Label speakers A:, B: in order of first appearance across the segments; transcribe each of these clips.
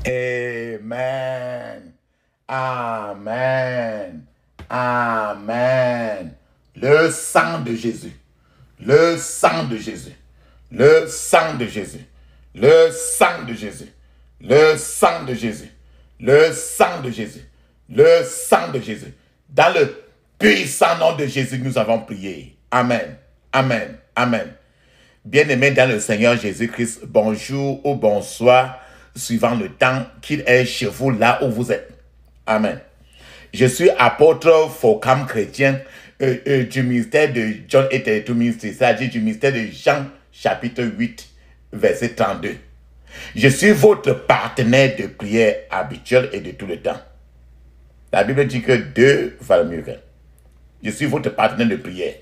A: Amen. Amen. Amen. Le sang de Jésus. Le sang de Jésus. Le sang de Jésus. Le sang de Jésus. Le sang de Jésus. Le sang de Jésus. Le sang de Jésus. Dans le puissant nom de Jésus, nous avons prié. Amen. Amen. Amen. Bien-aimés dans le Seigneur Jésus-Christ, bonjour ou bonsoir, suivant le temps qu'il est chez vous, là où vous êtes. Amen. Je suis apôtre Focam chrétien du ministère de John et tout ministère, c'est-à-dire du ministère de Jean, chapitre 8, verset 32. Je suis votre partenaire de prière habituel et de tout le temps. La Bible dit que deux valent mieux qu'un. Je suis votre partenaire de prière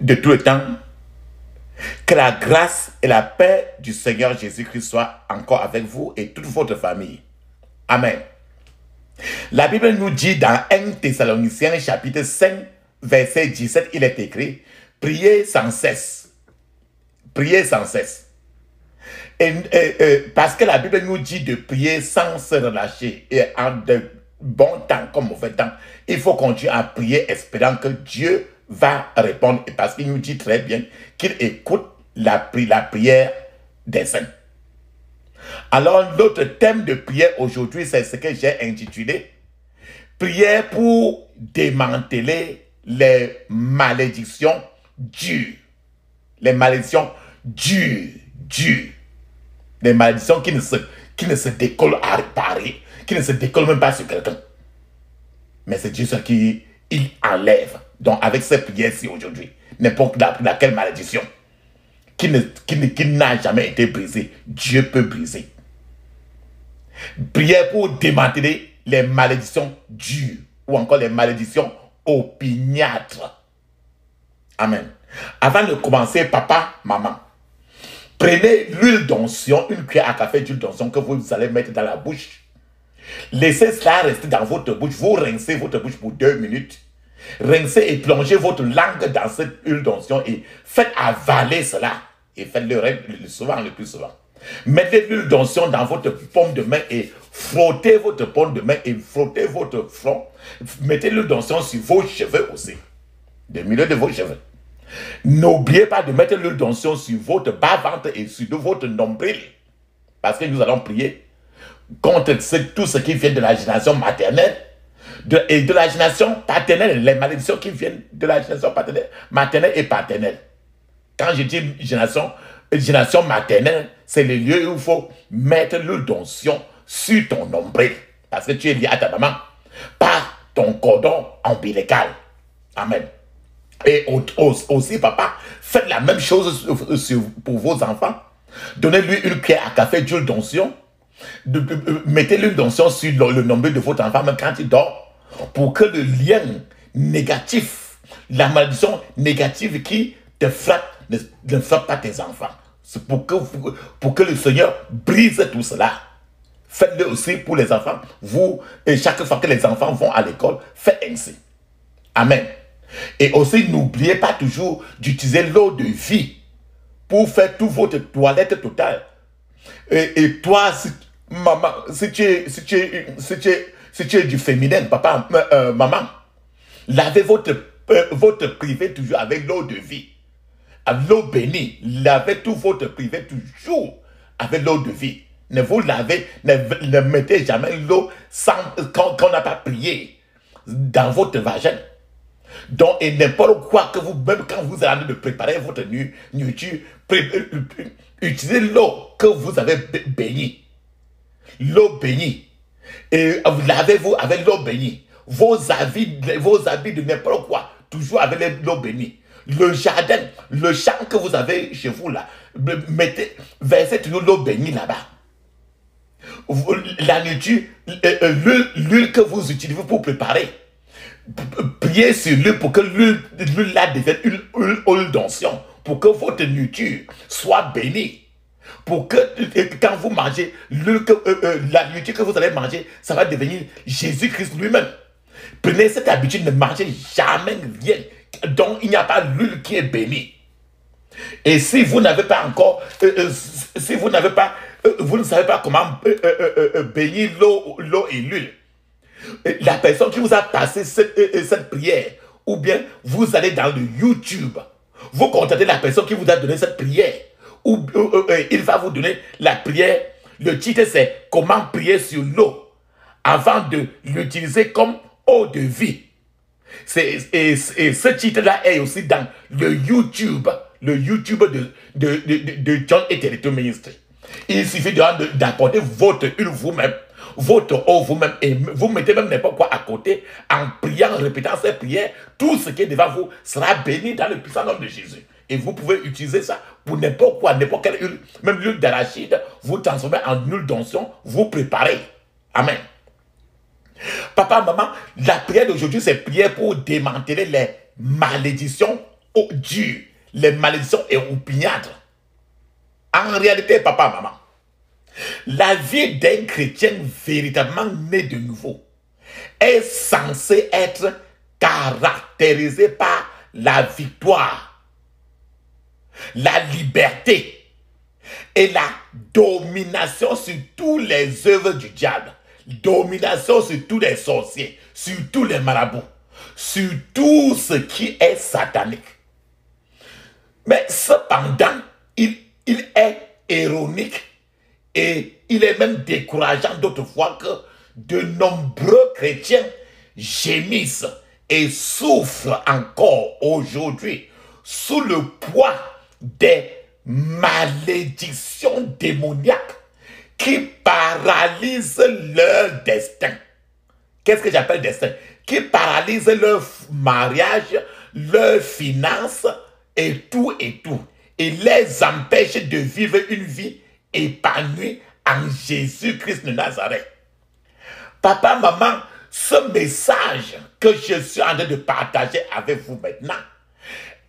A: de tout le temps. Que la grâce et la paix du Seigneur Jésus-Christ soient encore avec vous et toute votre famille. Amen. La Bible nous dit dans 1 Thessaloniciens chapitre 5, verset 17, il est écrit, priez sans cesse. Priez sans cesse. Parce que la Bible nous dit de prier sans se relâcher et en de bon temps comme mauvais temps. Il faut continuer à prier espérant que Dieu va répondre parce qu'il nous dit très bien qu'il écoute la prière des saints. Alors, notre thème de prière aujourd'hui, c'est ce que j'ai intitulé « Prière pour démanteler les malédictions dures. » Les malédictions dures. Les malédictions qui ne se décollent pas, qui ne se décollent même pas sur quelqu'un. Mais c'est Dieu seul qui il enlève. Donc, avec cette prière-ci aujourd'hui, n'importe laquelle malédiction qui n'a jamais été brisée, Dieu peut briser. Prière pour démanteler les malédictions dures ou encore les malédictions opiniâtres. Amen. Avant de commencer, papa, maman, prenez l'huile d'onction, une cuillère à café d'huile d'onction que vous allez mettre dans la bouche. Laissez cela rester dans votre bouche. Vous rincez votre bouche pour 2 minutes. Rincez et plongez votre langue dans cette huile d'onction et faites avaler cela. Et faites-le le plus souvent. Mettez l'huile d'onction dans votre paume de main et frottez votre paume de main et frottez votre front. Mettez l'huile d'onction sur vos cheveux aussi. Au milieu de vos cheveux. N'oubliez pas de mettre l'huile d'onction sur votre bas-ventre et sur votre nombril. Parce que nous allons prier contre tout ce qui vient de la génération maternelle et de la génération paternelle, les malédictions qui viennent de la génération maternelle et paternelle. Quand je dis génération maternelle, c'est le lieu où il faut mettre l'huile d'onction sur ton nombril. Parce que tu es lié à ta maman par ton cordon ombilical. Amen. Et aussi, papa, faites la même chose pour vos enfants. Donnez-lui une cuillère à café d'huile d'onction. Mettez l'huile d'onction sur le nombril de votre enfant, même quand il dort, pour que le lien négatif, la malédiction négative qui te frappe, ne frappe pas tes enfants. C'est pour que le Seigneur brise tout cela. Faites-le aussi pour les enfants. Vous, et chaque fois que les enfants vont à l'école, faites ainsi. Amen. Et aussi, n'oubliez pas toujours d'utiliser l'eau de vie pour faire toute votre toilette totale. Et toi, maman, si tu es du féminin, papa, maman, lavez votre privé toujours avec l'eau de vie. Avec l'eau bénie. Lavez tout votre privé toujours avec l'eau de vie. Ne vous lavez, ne mettez jamais l'eau qu'on n'a pas prié dans votre vagin. Donc, et n'importe quoi que vous, même quand vous allez de préparer votre nourriture, utilisez l'eau que vous avez bénie. L'eau bénie. Et lavez-vous avec l'eau bénie. Vos habits de n'importe quoi, toujours avec l'eau bénie. Le jardin, le champ que vous avez chez vous là, versez toujours l'eau bénie là-bas. La nourriture, l'huile que vous utilisez pour préparer, priez sur l'huile pour que l'huile là devienne une huile d'onction, pour que votre nourriture soit bénie. Pour que quand vous mangez, la nourriture que vous allez manger, ça va devenir Jésus-Christ lui-même. Prenez cette habitude de ne manger jamais rien dont il n'y a pas l'huile qui est bénie. Et si vous n'avez pas encore, si vous n'avez pas, vous ne savez pas comment bénir l'eau et l'huile, la personne qui vous a passé cette prière, ou bien vous allez dans le YouTube, vous contactez la personne qui vous a donné cette prière, ou il va vous donner la prière. Le titre c'est comment prier sur l'eau avant de l'utiliser comme eau de vie. Et ce titre-là est aussi dans le YouTube de John Eterito Ministry. Il suffit d'apporter votre huile vous-même, votre eau vous-même, et vous mettez même n'importe quoi à côté, en priant, en répétant ces prières, tout ce qui est devant vous sera béni dans le puissant nom de Jésus. Et vous pouvez utiliser ça pour n'importe quoi, n'importe quelle huile, même l'huile d'arachide, vous transformez en huile d'onction, vous préparez. Amen. Papa, maman, la prière d'aujourd'hui, c'est prière pour démanteler les malédictions dures, les malédictions et opiniâtres. En réalité, papa, maman, la vie d'un chrétien véritablement né de nouveau est censée être caractérisée par la victoire, la liberté et la domination sur toutes les œuvres du diable. Domination sur tous les sorciers, sur tous les marabouts, sur tout ce qui est satanique. Mais cependant, il est ironique et il est même décourageant d'autres fois que de nombreux chrétiens gémissent et souffrent encore aujourd'hui sous le poids des malédictions démoniaques qui paralysent leur destin. Qu'est-ce que j'appelle destin? Qui paralysent leur mariage, leurs finances et tout et tout. Et les empêchent de vivre une vie épanouie en Jésus-Christ de Nazareth. Papa, maman, ce message que je suis en train de partager avec vous maintenant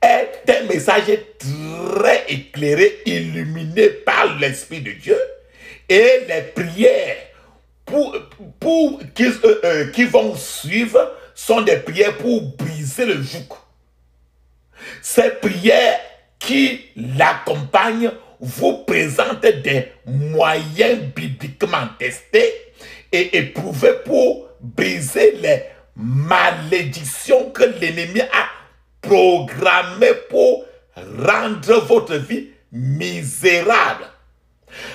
A: est un message très éclairé, illuminé par l'Esprit de Dieu. Et les prières qui vont suivre sont des prières pour briser le joug. Ces prières qui l'accompagnent vous présentent des moyens bibliquement testés et éprouvés pour briser les malédictions que l'ennemi a programmées pour rendre votre vie misérable.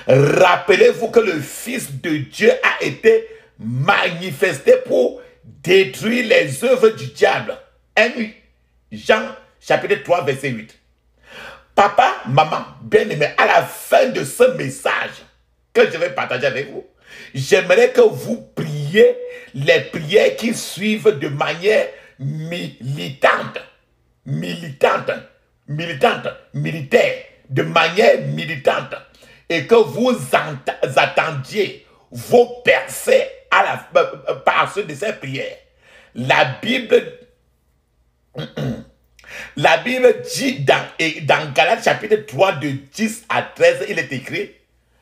A: Rappelez-vous que le Fils de Dieu a été manifesté pour détruire les œuvres du diable. 1 Jean chapitre 3 verset 8. Papa, maman, bien-aimé, à la fin de ce message que je vais partager avec vous, j'aimerais que vous priez les prières qui suivent de manière militaire, de manière militante, et que vous attendiez vos percées par ceux de ces prières. La Bible dit dans Galates chapitre 3 de 10 à 13, il est écrit,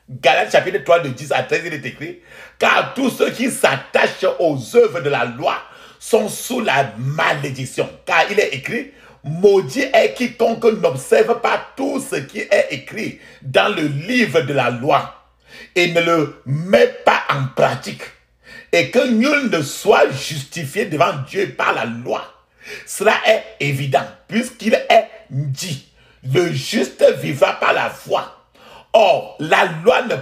A: Galates chapitre 3 de 10 à 13, il est écrit, car tous ceux qui s'attachent aux œuvres de la loi sont sous la malédiction. Car il est écrit, maudit est quiconque n'observe pas tout ce qui est écrit dans le livre de la loi et ne le met pas en pratique. Et que nul ne soit justifié devant Dieu par la loi. Cela est évident, puisqu'il est dit, le juste vivra par la foi. Or, la loi ne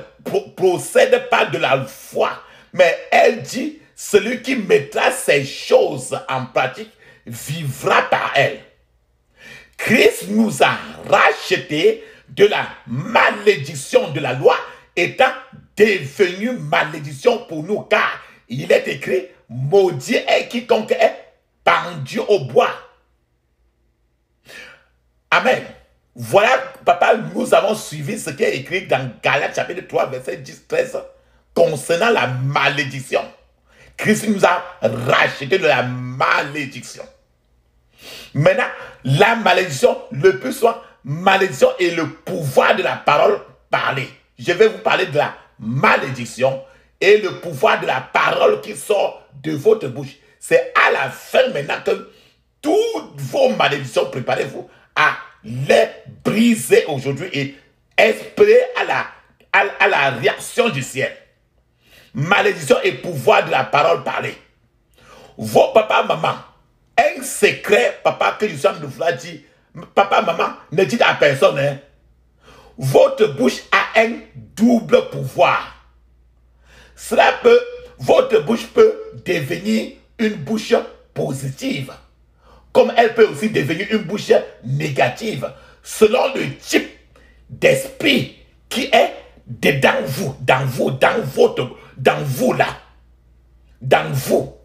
A: procède pas de la foi, mais elle dit, celui qui mettra ces choses en pratique vivra par elle. Christ nous a rachetés de la malédiction de la loi, étant devenu malédiction pour nous, car il est écrit, maudit est quiconque est pendu au bois. Amen. Voilà, papa, nous avons suivi ce qui est écrit dans Galates chapitre 3, verset 10-13, concernant la malédiction. Christ nous a racheté de la malédiction. Maintenant, la malédiction, le plus souvent, malédiction est le pouvoir de la parole parlée. Je vais vous parler de la malédiction et le pouvoir de la parole qui sort de votre bouche. C'est à la fin maintenant que toutes vos malédictions, préparez-vous à les briser aujourd'hui et espérer à la réaction du ciel. Malédiction et pouvoir de la parole parlée. Vos papa, maman, un secret, papa, que je suis en train de vouloir dire, papa, maman, ne dites à personne, hein. Votre bouche a un double pouvoir. Votre bouche peut devenir une bouche positive, comme elle peut aussi devenir une bouche négative, selon le type d'esprit qui est dedans vous, dans vous là, dans vous.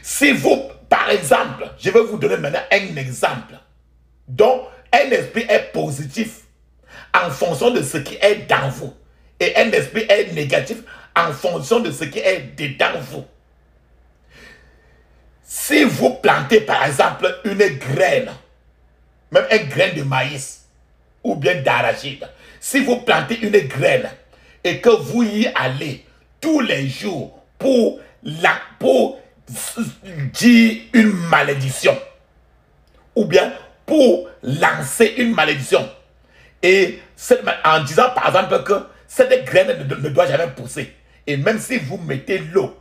A: Si vous, par exemple, je vais vous donner maintenant un exemple, dont un esprit est positif en fonction de ce qui est dans vous, et un esprit est négatif en fonction de ce qui est dedans vous. Si vous plantez par exemple une graine, même une graine de maïs ou bien d'arachide, si vous plantez une graine et que vous y allez tous les jours pour dire une malédiction ou bien pour lancer une malédiction, et en disant par exemple que cette graine ne doit jamais pousser, et même si vous mettez l'eau,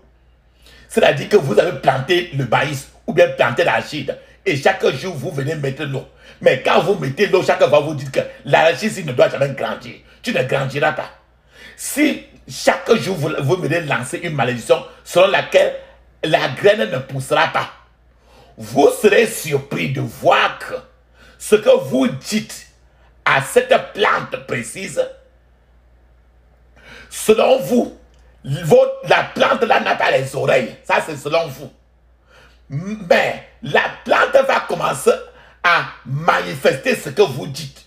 A: c'est-à-dire que vous avez planté le maïs ou bien planté l'arachide et chaque jour vous venez mettre l'eau, mais quand vous mettez l'eau chaque fois vous dites que l'arachide ne doit jamais grandir, tu ne grandiras pas. Si chaque jour vous venez lancer une malédiction selon laquelle la graine ne poussera pas, vous serez surpris de voir que ce que vous dites à cette plante précise, selon vous, la plante là n'a pas les oreilles, ça c'est selon vous. Mais la plante va commencer à manifester ce que vous dites.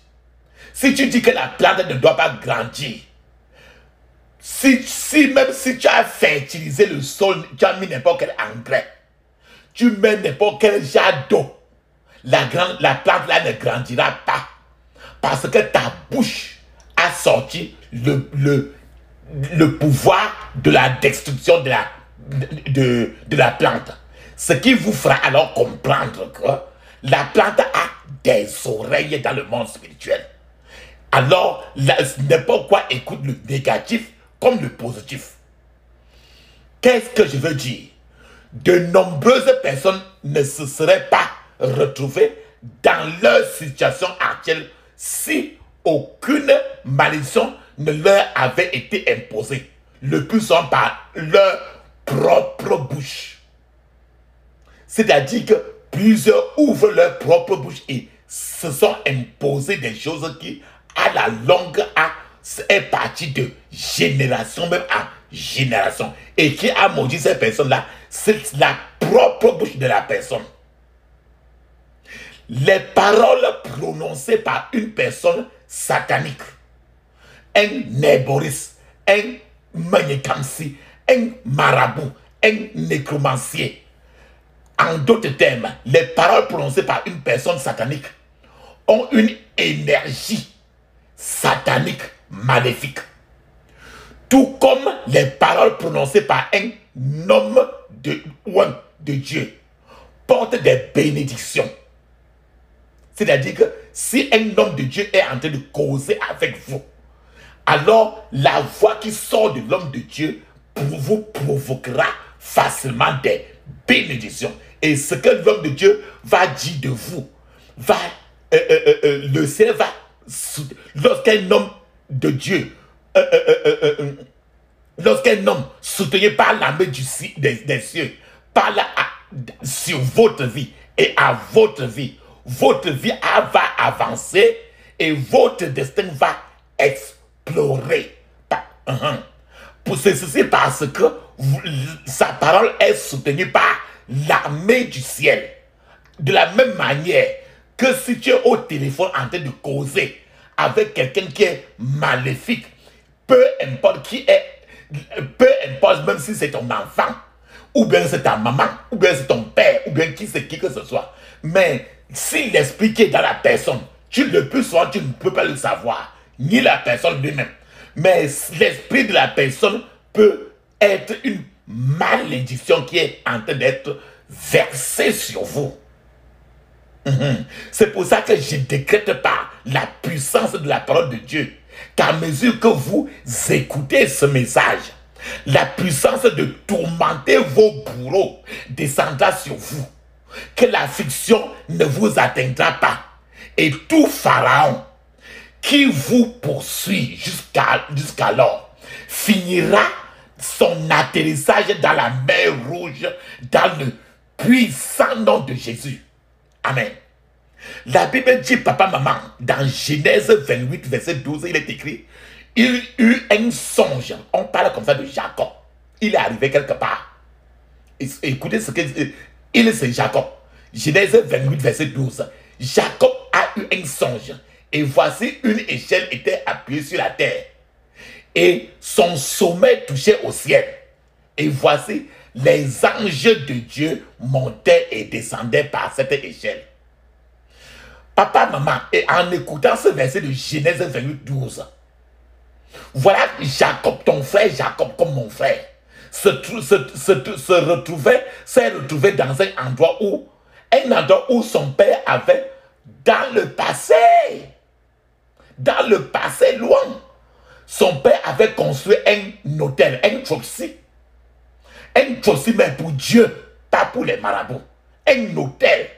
A: Si tu dis que la plante ne doit pas grandir, même si tu as fertilisé le sol, tu as mis n'importe quel engrais, tu mets n'importe quel genre d'eau, la plante là ne grandira pas. Parce que ta bouche a sorti le pouvoir de la destruction de la plante. Ce qui vous fera alors comprendre que la plante a des oreilles dans le monde spirituel. Alors, n'importe quoi écoute le négatif comme le positif. Qu'est-ce que je veux dire? De nombreuses personnes ne se seraient pas retrouvées dans leur situation actuelle si aucune malédiction ne leur avait été imposée, le plus souvent par leur propre bouche. C'est-à-dire que plusieurs ouvrent leur propre bouche et se sont imposés des choses qui, à la longue, est parti de génération même en génération. Et qui a maudit ces personnes-là, c'est la propre bouche de la personne. Les paroles prononcées par une personne satanique, un néboris, un magnétamsi, un marabout, un nécromancier. En d'autres termes, les paroles prononcées par une personne satanique ont une énergie satanique maléfique. Tout comme les paroles prononcées par un homme de Dieu portent des bénédictions. C'est-à-dire que si un homme de Dieu est en train de causer avec vous, alors la voix qui sort de l'homme de Dieu vous provoquera facilement des bénédictions. Et ce que l'homme de Dieu va dire de vous, le ciel va, lorsqu'un homme de Dieu, lorsqu'un homme soutenu par la main des cieux, parle sur votre vie et à votre vie va avancer et votre destin va explorer. Pour ceci parce que sa parole est soutenue par l'armée du ciel. De la même manière que si tu es au téléphone en train de causer avec quelqu'un qui est maléfique, peu importe même si c'est ton enfant, ou bien c'est ta maman, ou bien c'est ton père, ou bien qui que ce soit. Mais si l'esprit qui est dans la personne, le plus souvent tu ne peux pas le savoir, ni la personne lui-même. Mais l'esprit de la personne peut être une malédiction qui est en train d'être versé sur vous. C'est pour ça que je ne décrète pas la puissance de la parole de Dieu. Qu'à mesure que vous écoutez ce message, la puissance de tourmenter vos bourreaux descendra sur vous. Que l'affliction ne vous atteindra pas. Et tout Pharaon qui vous poursuit jusqu'alors finira son atterrissage dans la mer Rouge dans le puissant nom de Jésus. Amen. La Bible dit, papa, maman, dans Genèse 28, verset 12, il est écrit, il eut un songe. On parle comme ça de Jacob. Il est arrivé quelque part. Écoutez ce que c'est Jacob. Genèse 28, verset 12. Jacob a eu un songe. Et voici une échelle était appuyée sur la terre. Et son sommet touchait au ciel. Et voici les anges de Dieu montaient et descendaient par cette échelle. Papa, maman, et en écoutant ce verset de Genèse 28, 12, voilà Jacob, ton frère Jacob, comme mon frère, s'est retrouvé dans un endroit où son père avait, dans le passé loin, son père avait construit un hôtel, un chopsi, mais pour Dieu, pas pour les marabouts, un hôtel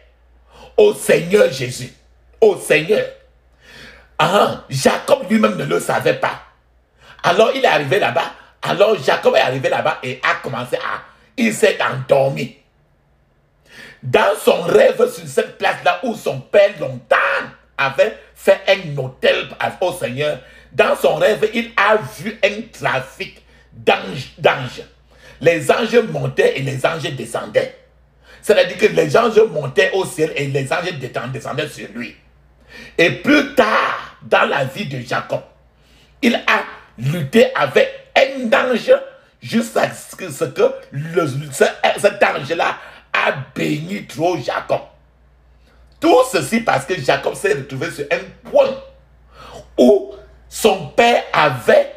A: au Seigneur Jésus, au Seigneur. Jacob lui-même ne le savait pas. Alors il est arrivé là-bas. Alors Jacob est arrivé là-bas et a commencé il s'est endormi. Dans son rêve sur cette place-là où son père longtemps avait fait un hôtel au Seigneur, dans son rêve, il a vu un trafic d'anges. Les anges montaient et les anges descendaient. C'est-à-dire que les anges montaient au ciel et les anges descendaient sur lui. Et plus tard, dans la vie de Jacob, il a lutté avec un ange jusqu'à ce que cet ange-là a béni trop Jacob. Tout ceci parce que Jacob s'est retrouvé sur un point où son père avait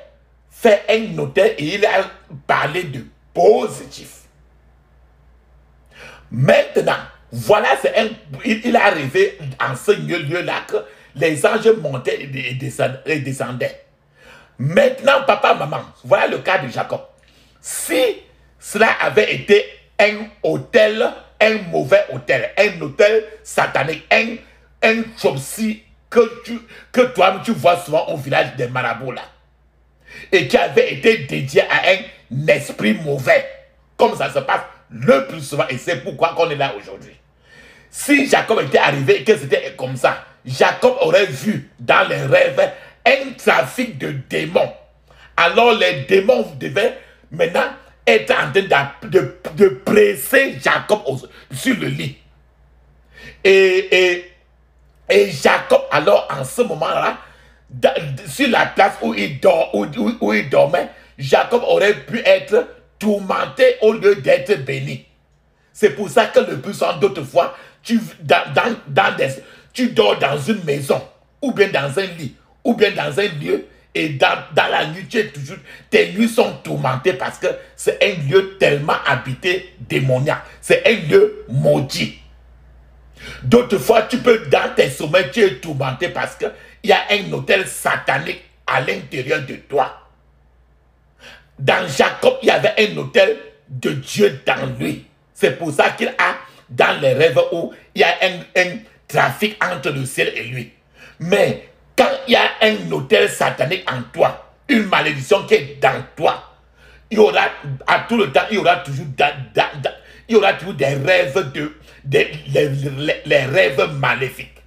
A: fait un hôtel et il a parlé de positif. Maintenant, voilà, il est arrivé en ce lieu-là que les anges montaient et descendaient. Maintenant, papa, maman, voilà le cas de Jacob. Si cela avait été un hôtel, un mauvais hôtel, un hôtel satanique, un chopsi que toi tu vois souvent au village des marabouts là, et qui avait été dédié à un esprit mauvais, comme ça se passe le plus souvent, et c'est pourquoi on est là aujourd'hui. Si Jacob était arrivé et que c'était comme ça, Jacob aurait vu dans les rêves un trafic de démons. Alors les démons devaient maintenant être en train de presser Jacob sur le lit. Et Jacob, alors en ce moment-là, sur la place où il dormait, Jacob aurait pu être tourmenté au lieu d'être béni. C'est pour ça que le plus souvent d'autres fois, tu dors dans une maison, ou bien dans un lit, ou bien dans un lieu, et dans la nuit, tes nuits sont tourmentées parce que c'est un lieu tellement habité démoniaque. C'est un lieu maudit. D'autres fois, tu peux, dans tes sommeils, tu es tourmenté parce qu'il y a un hôtel satanique à l'intérieur de toi. Dans Jacob, il y avait un hôtel de Dieu dans lui. C'est pour ça qu'il a, dans les rêves où il y a un trafic entre le ciel et lui. Mais quand il y a un hôtel satanique en toi, une malédiction qui est dans toi, il y aura à tout le temps, il y aura toujours des rêves les rêves maléfiques.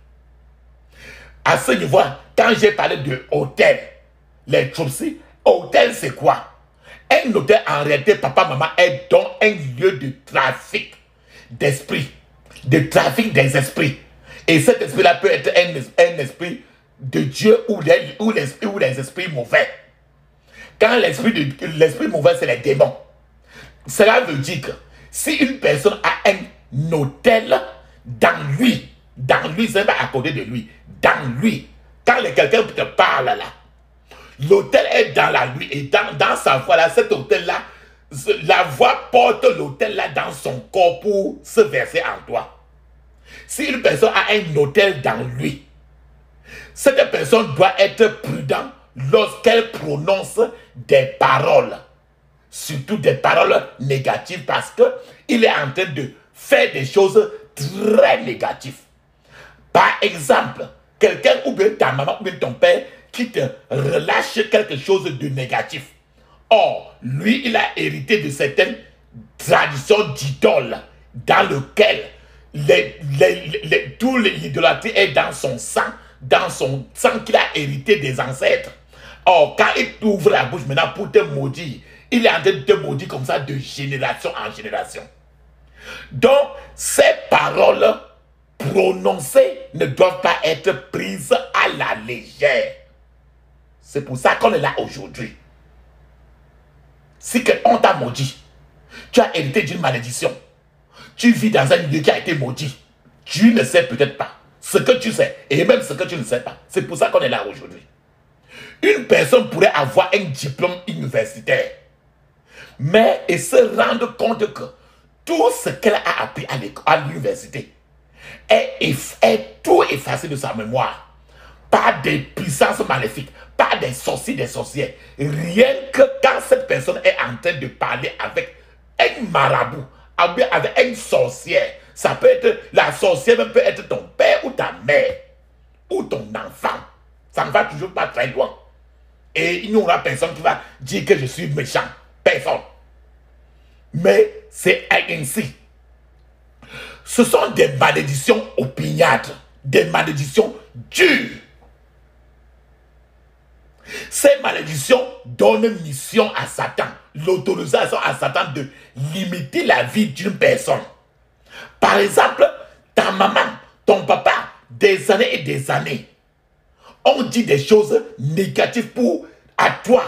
A: À ce niveau, quand j'ai parlé de hôtel, les chopsi, hôtel c'est quoi? Un hôtel en réalité, papa, maman, est donc un lieu de trafic d'esprit, de trafic des esprits. Et cet esprit-là peut être un esprit de Dieu ou les esprits mauvais. Quand l'esprit mauvais, c'est les démons. Cela veut dire que si une personne a un hôtel dans lui, c'est pas à côté de lui, dans lui, quand quelqu'un te parle là, l'hôtel est dans la lui et dans sa voix là, cet hôtel là la voix porte l'autel là dans son corps pour se verser en toi. Si une personne a un autel dans lui, cette personne doit être prudente lorsqu'elle prononce des paroles, surtout des paroles négatives, parce qu'il est en train de faire des choses très négatives. Par exemple, quelqu'un ou bien ta maman ou bien ton père qui te relâche quelque chose de négatif. Or, lui, il a hérité de certaines traditions d'idoles dans lesquelles tout l'idolâtrie est dans son sang qu'il a hérité des ancêtres. Or, quand il t'ouvre la bouche maintenant pour te maudire, il est en train de te maudire comme ça de génération en génération. Donc, ces paroles prononcées ne doivent pas être prises à la légère. C'est pour ça qu'on est là aujourd'hui. Si on t'a maudit, tu as hérité d'une malédiction, tu vis dans un milieu qui a été maudit, tu ne sais peut-être pas ce que tu sais, et même ce que tu ne sais pas. C'est pour ça qu'on est là aujourd'hui. Une personne pourrait avoir un diplôme universitaire, mais elle se rendre compte que tout ce qu'elle a appris à l'université est tout effacé de sa mémoire par des puissances maléfiques, par des sorciers, des sorcières. Rien que quand cette personne est en train de parler avec un marabout, avec une sorcière, ça peut être, la sorcière même peut être ton père ou ta mère, ou ton enfant. Ça ne va toujours pas très loin. Et il n'y aura personne qui va dire que je suis méchant. Personne. Mais c'est ainsi. Ce sont des malédictions opiniâtres, des malédictions dures. Ces malédictions donnent mission à Satan, l'autorisation à Satan de limiter la vie d'une personne. Par exemple, ta maman, ton papa, des années et des années, ont dit des choses négatives à toi,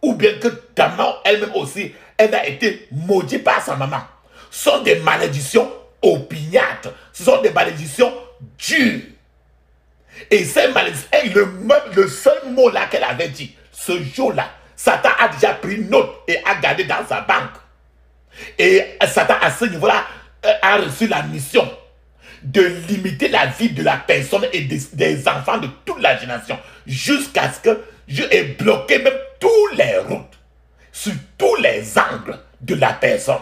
A: ou bien que ta maman elle-même aussi, elle a été maudite par sa maman. Ce sont des malédictions opiniâtres, ce sont des malédictions dures. Et ces malédictions, le seul mot là qu'elle avait dit, ce jour-là, Satan a déjà pris note et a gardé dans sa banque. Et Satan, à ce niveau-là, a reçu la mission de limiter la vie de la personne et des enfants de toute la génération, jusqu'à ce que je ai bloqué même toutes les routes, sur tous les angles de la personne.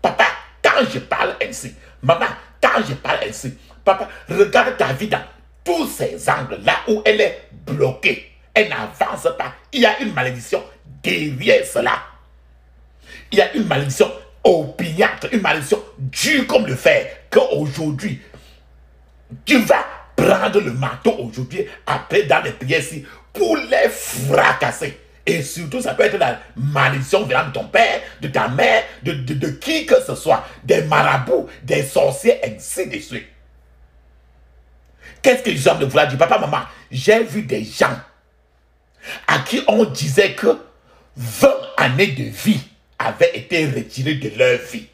A: Papa, quand je parle ainsi, maman, quand je parle ainsi, papa, regarde ta vie dans tous ces angles, là où elle est bloquée, elle n'avance pas. Il y a une malédiction derrière cela. Il y a une malédiction opiniâtre, une malédiction dure comme le fer, qu'aujourd'hui, tu vas prendre le marteau aujourd'hui, après dans les prières ici, pour les fracasser. Et surtout, ça peut être la malédiction venant de ton père, de ta mère, de qui que ce soit, des marabouts, des sorciers, ainsi de suite. Qu'est-ce que les gens de vouloir dire? Papa, maman, j'ai vu des gens à qui on disait que 20 années de vie avaient été retirées de leur vie.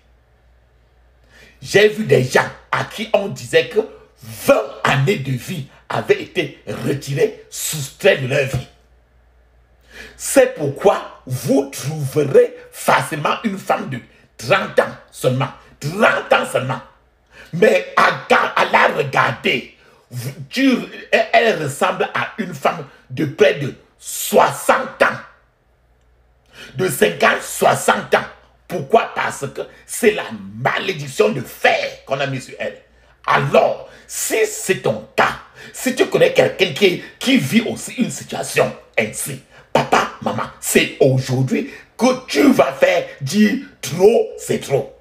A: J'ai vu des gens à qui on disait que 20 années de vie avaient été retirées, soustraites de leur vie. C'est pourquoi vous trouverez facilement une femme de 30 ans seulement. 30 ans seulement. Mais à la regarder, elle ressemble à une femme de près de 60 ans. De 50, 60 ans. Pourquoi? Parce que c'est la malédiction de fer qu'on a mis sur elle. Alors, si c'est ton cas, si tu connais quelqu'un qui vit aussi une situation ainsi, papa, maman, c'est aujourd'hui que tu vas faire dire trop, c'est trop.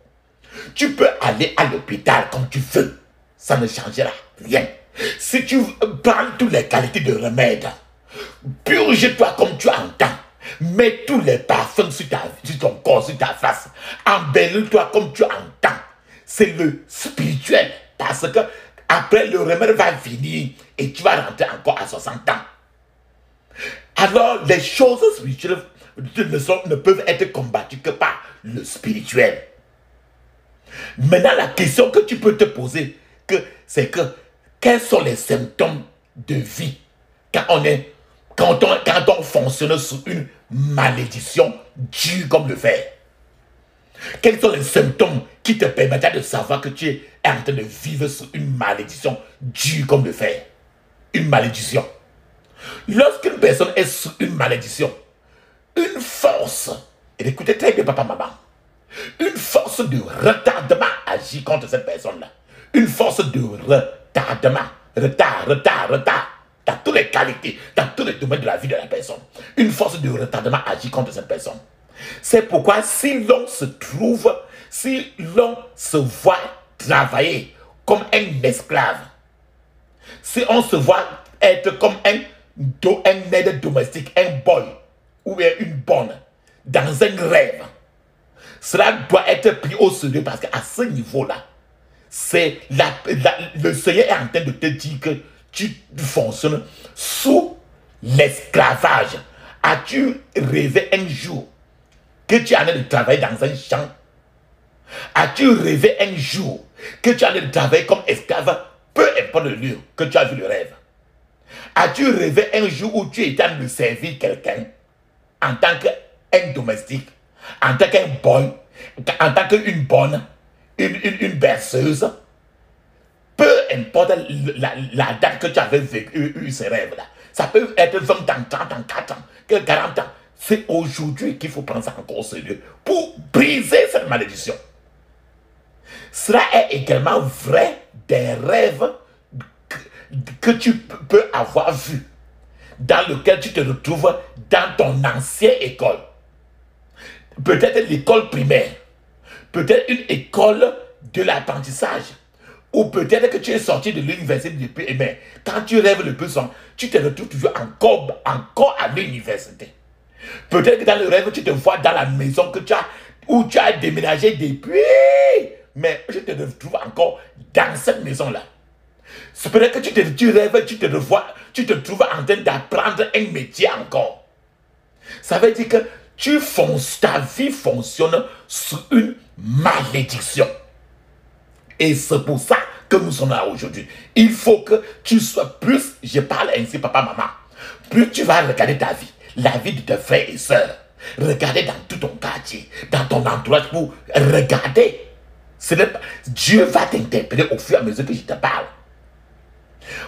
A: Tu peux aller à l'hôpital comme tu veux. Ça ne changera rien. Si tu prends toutes les qualités de remède, purge-toi comme tu entends. Mets tous les parfums sur ton corps, sur ta face. Embellis-toi comme tu entends. C'est le spirituel. Parce que après le remède va venir et tu vas rentrer encore à 60 ans. Alors les choses spirituelles ne peuvent être combattues que par le spirituel. Maintenant la question que tu peux te poser, c'est que quels sont les symptômes de vie quand on fonctionne sous une malédiction dure comme le fer? Quels sont les symptômes qui te permettent de savoir que tu es en train de vivre sous une malédiction dure comme le fer? Une malédiction. Lorsqu'une personne est sous une malédiction, une force, et écoutez très bien papa, maman, une force de retardement agit contre cette personne-là. Une force de retardement. Retard. Dans toutes les qualités, dans tous les domaines de la vie de la personne. Une force de retardement agit contre cette personne. C'est pourquoi si l'on se voit travailler comme un esclave, si on se voit être comme un aide domestique, un boy ou bien une bonne, dans un rêve, cela doit être pris au sérieux parce qu'à ce niveau-là, le Seigneur est en train de te dire que tu fonctionnes sous l'esclavage. As-tu rêvé un jour que tu es en train de travailler dans un champ? As-tu rêvé un jour que tu es en train de travailler comme esclave, peu importe le lieu que tu as vu le rêve? As-tu rêvé un jour où tu étais en train de servir quelqu'un en tant qu'un domestique, en tant qu'un boy, en tant qu'une bonne, une berceuse? Peu importe la date que tu avais eu ces rêves-là. Ça peut être 20 ans, 30 ans, 4 ans, 40 ans. C'est aujourd'hui qu'il faut prendre ça encore au sérieux pour briser cette malédiction. Cela est également vrai des rêves que tu peux avoir vus, dans lequel tu te retrouves dans ton ancienne école. Peut-être l'école primaire, peut-être une école de l'apprentissage, ou peut-être que tu es sorti de l'université depuis, mais quand tu rêves le plus souvent, tu te retrouves toujours encore à l'université. Peut-être que dans le rêve, tu te vois dans la maison où tu as déménagé depuis, mais je te retrouve encore dans cette maison-là. C'est peut-être que tu rêves, tu te trouves en train d'apprendre un métier encore. Ça veut dire que ta vie fonctionne sous une malédiction. Et c'est pour ça que nous sommes là aujourd'hui. Il faut que tu sois plus, je parle ainsi papa, maman, plus tu vas regarder ta vie, la vie de tes frères et sœurs, regarder dans tout ton quartier, dans ton entourage pour regarder. Dieu va t'interpeller au fur et à mesure que je te parle.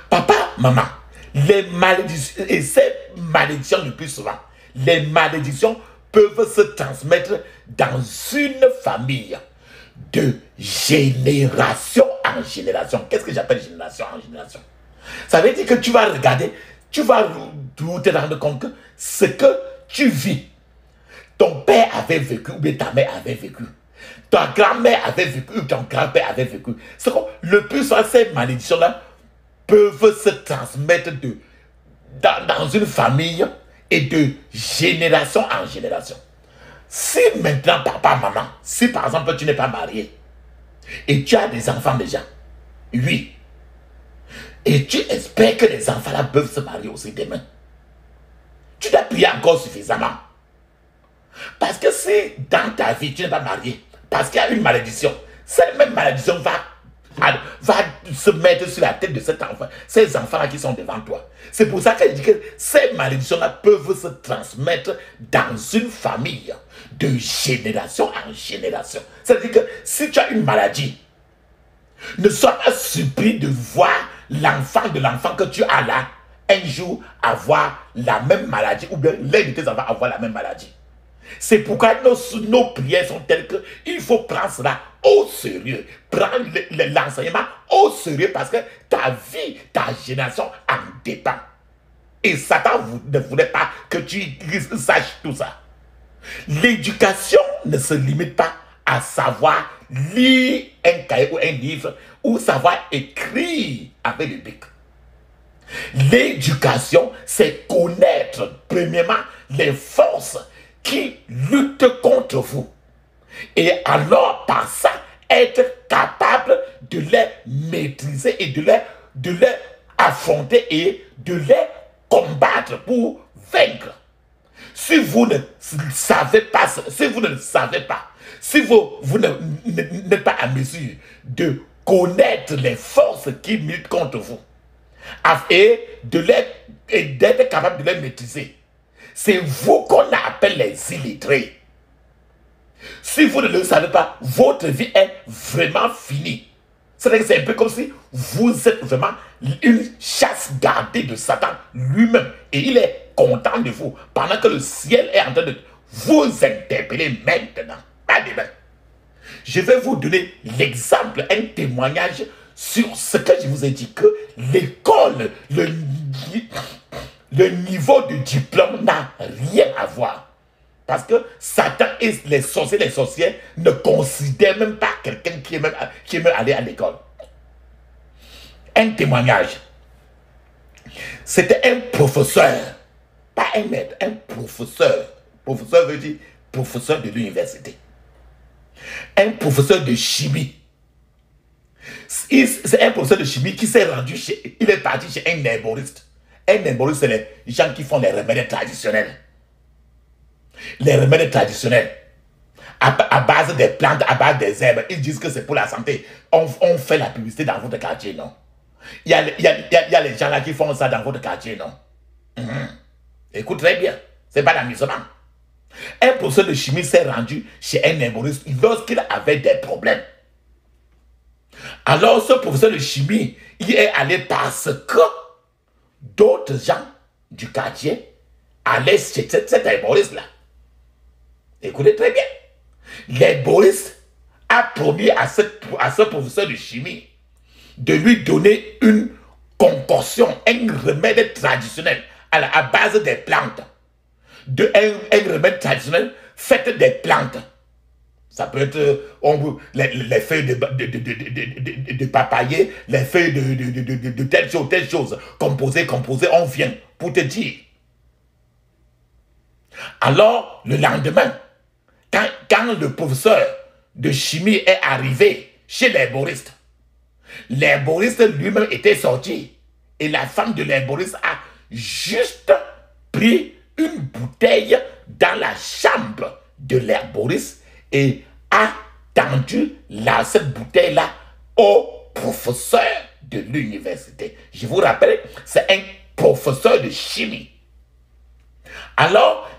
A: Papa, maman, les malédictions, et ces malédictions le plus souvent, les malédictions peuvent se transmettre dans une famille de génération en génération. Qu'est-ce que j'appelle génération en génération? Ça veut dire que tu vas regarder, tu vas te rendre compte que ce que tu vis, ton père avait vécu ou bien ta mère avait vécu, ta grand-mère avait vécu ou ton grand-père avait vécu. C'est comme le plus souvent, ces malédictions-là peuvent se transmettre dans une famille et de génération en génération. Si maintenant, papa, maman, si par exemple tu n'es pas marié et tu as des enfants déjà, oui, et tu espères que les enfants-là peuvent se marier aussi demain, tu dois prier encore suffisamment. Parce que si dans ta vie tu n'es pas marié, parce qu'il y a une malédiction, cette même malédiction va se mettre sur la tête de cet enfant, ces enfants-là qui sont devant toi. C'est pour ça que je dis que ces malédictions-là peuvent se transmettre dans une famille de génération en génération. C'est-à-dire que si tu as une maladie, ne sois pas surpris de voir l'enfant de l'enfant que tu as là, un jour avoir la même maladie, ou bien l'un de tes enfants avoir la même maladie. C'est pourquoi nos prières sont telles qu'il faut prendre cela au sérieux. Prendre l'enseignement au sérieux parce que ta vie, ta génération en dépend. Et Satan ne voulait pas que tu saches tout ça. L'éducation ne se limite pas à savoir lire un cahier ou un livre ou savoir écrire avec le bic. L'éducation, c'est connaître premièrement les forces qui luttent contre vous. Et alors, par ça, être capable de les maîtriser et de les affronter et de les combattre pour vaincre. Si vous ne savez pas, si vous n'êtes pas à mesure de connaître les forces qui militent contre vous et d'être capable de les maîtriser, c'est vous qu'on appelle les illettrés. Si vous ne le savez pas, votre vie est vraiment finie. C'est-à-dire que c'est un peu comme si vous êtes vraiment une chasse gardée de Satan lui-même. Et il est content de vous pendant que le ciel est en train de vous interpeller maintenant. Pas demain. Je vais vous donner l'exemple, un témoignage sur ce que je vous ai dit, que l'école, le niveau du diplôme n'a rien à voir. Parce que Satan et les sorcières ne considèrent même pas quelqu'un qui est même allé à l'école. Un témoignage. C'était un professeur, pas un maître, un professeur. Professeur veut dire professeur de l'université. Un professeur de chimie. C'est un professeur de chimie qui s'est rendu il est parti chez un herboriste. Un herboriste, c'est les gens qui font les remèdes traditionnels. Les remèdes traditionnels. À base des plantes, à base des herbes. Ils disent que c'est pour la santé. On fait la publicité dans votre quartier, non? Il y a les gens là qui font ça dans votre quartier, non? Écoute très bien. C'est pas d'amusement. Un professeur de chimie s'est rendu chez un herboriste lorsqu'il avait des problèmes. Alors, ce professeur de chimie, il est allé parce que d'autres gens du quartier allaient chez cet herboriste-là. Écoutez très bien. L'herboriste a promis à ce professeur de chimie de lui donner une concoction, un remède traditionnel à base des plantes. Un remède traditionnel fait des plantes. Ça peut être les feuilles de papayer, les feuilles de telle chose, composées, on vient pour te dire. Alors, le lendemain, quand le professeur de chimie est arrivé chez l'herboriste lui-même était sorti. Et la femme de l'herboriste a juste pris une bouteille dans la chambre de l'herboriste et a tendu cette bouteille-là au professeur de l'université. Je vous rappelle, c'est un professeur de chimie. Alors,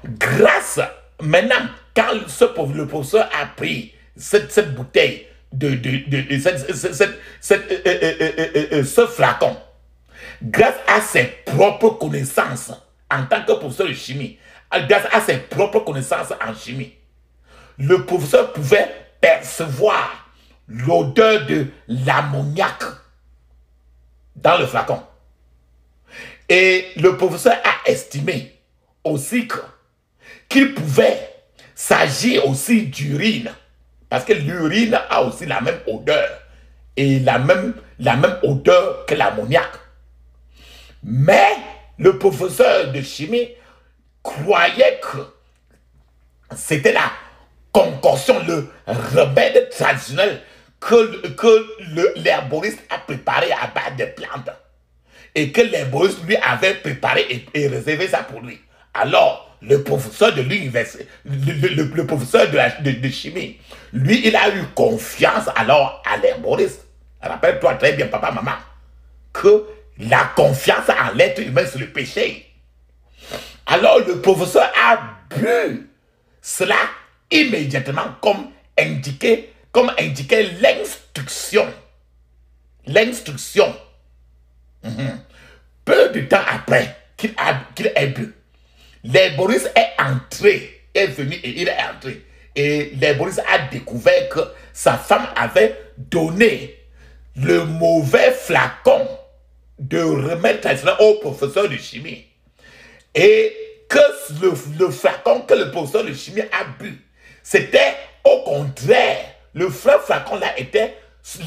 A: maintenant, quand le professeur a pris cette bouteille, ce flacon, grâce à ses propres connaissances en tant que professeur de chimie, grâce à ses propres connaissances en chimie, le professeur pouvait percevoir l'odeur de l'ammoniac dans le flacon. Et le professeur a estimé aussi qu'il pouvait s'agir aussi d'urine, parce que l'urine a aussi la même odeur, et la même odeur que l'ammoniac. Mais le professeur de chimie croyait que c'était la concoction, le remède traditionnel que l'herboriste a préparé à base de plantes. Et que l'herboriste lui avait préparé et réservé ça pour lui. Alors, le professeur de l'université, le professeur de chimie, lui, il a eu confiance alors à l'herboriste. Rappelle-toi très bien, papa, maman, que la confiance en l'être humain, c'est le péché. Alors, le professeur a bu cela immédiatement comme indiquait l'instruction. L'instruction. Peu de temps après qu'il ait bu, l'herboriste est venu et il est entré. Et l'herboriste a découvert que sa femme avait donné le mauvais flacon de remède traditionnel au professeur de chimie. Et que le flacon que le professeur de chimie a bu, c'était au contraire, le flacon là était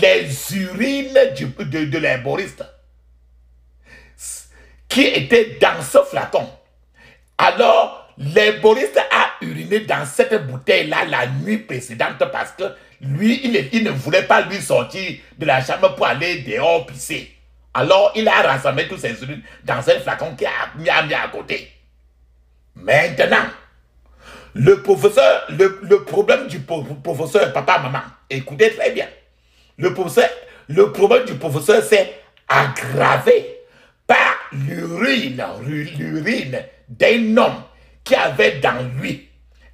A: les urines de l'herboriste qui était dans ce flacon. Alors, l'herboriste a uriné dans cette bouteille-là la nuit précédente parce que lui, il ne voulait pas lui sortir de la chambre pour aller dehors pisser. Alors, il a rassemblé tous ses urines dans un flacon qu'il a mis à côté. Maintenant, le problème du professeur, papa, maman, écoutez très bien. Le problème du professeur s'est aggravé par l'urine d'un homme qui avait dans lui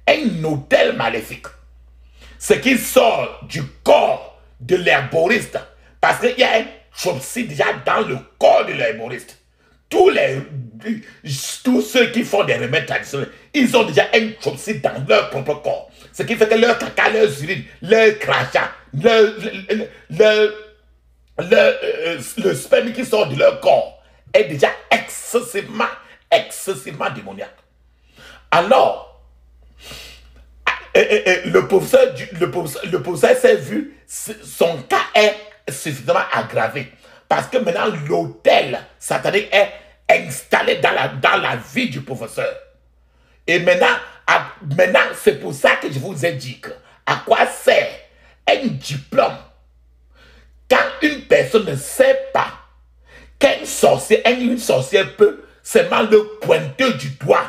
A: un hôtel maléfique. ce qui sort du corps de l'herboriste, parce qu'il y a un dropsy déjà dans le corps de l'herboriste. Tous ceux qui font des remèdes traditionnels, ils ont déjà un dropsy dans leur propre corps. Ce qui fait que leur caca, leur urine, leur crachat, le sperme qui sort de leur corps est déjà excessivement démoniaque. Alors, le professeur s'est vu, son cas est suffisamment aggravé. Parce que maintenant, l'autel satanique est installé dans la vie du professeur. Et maintenant c'est pour ça que je vous ai dit que, à quoi sert un diplôme quand une personne ne sait pas qu'un sorcier, une sorcière peut seulement le pointer du doigt,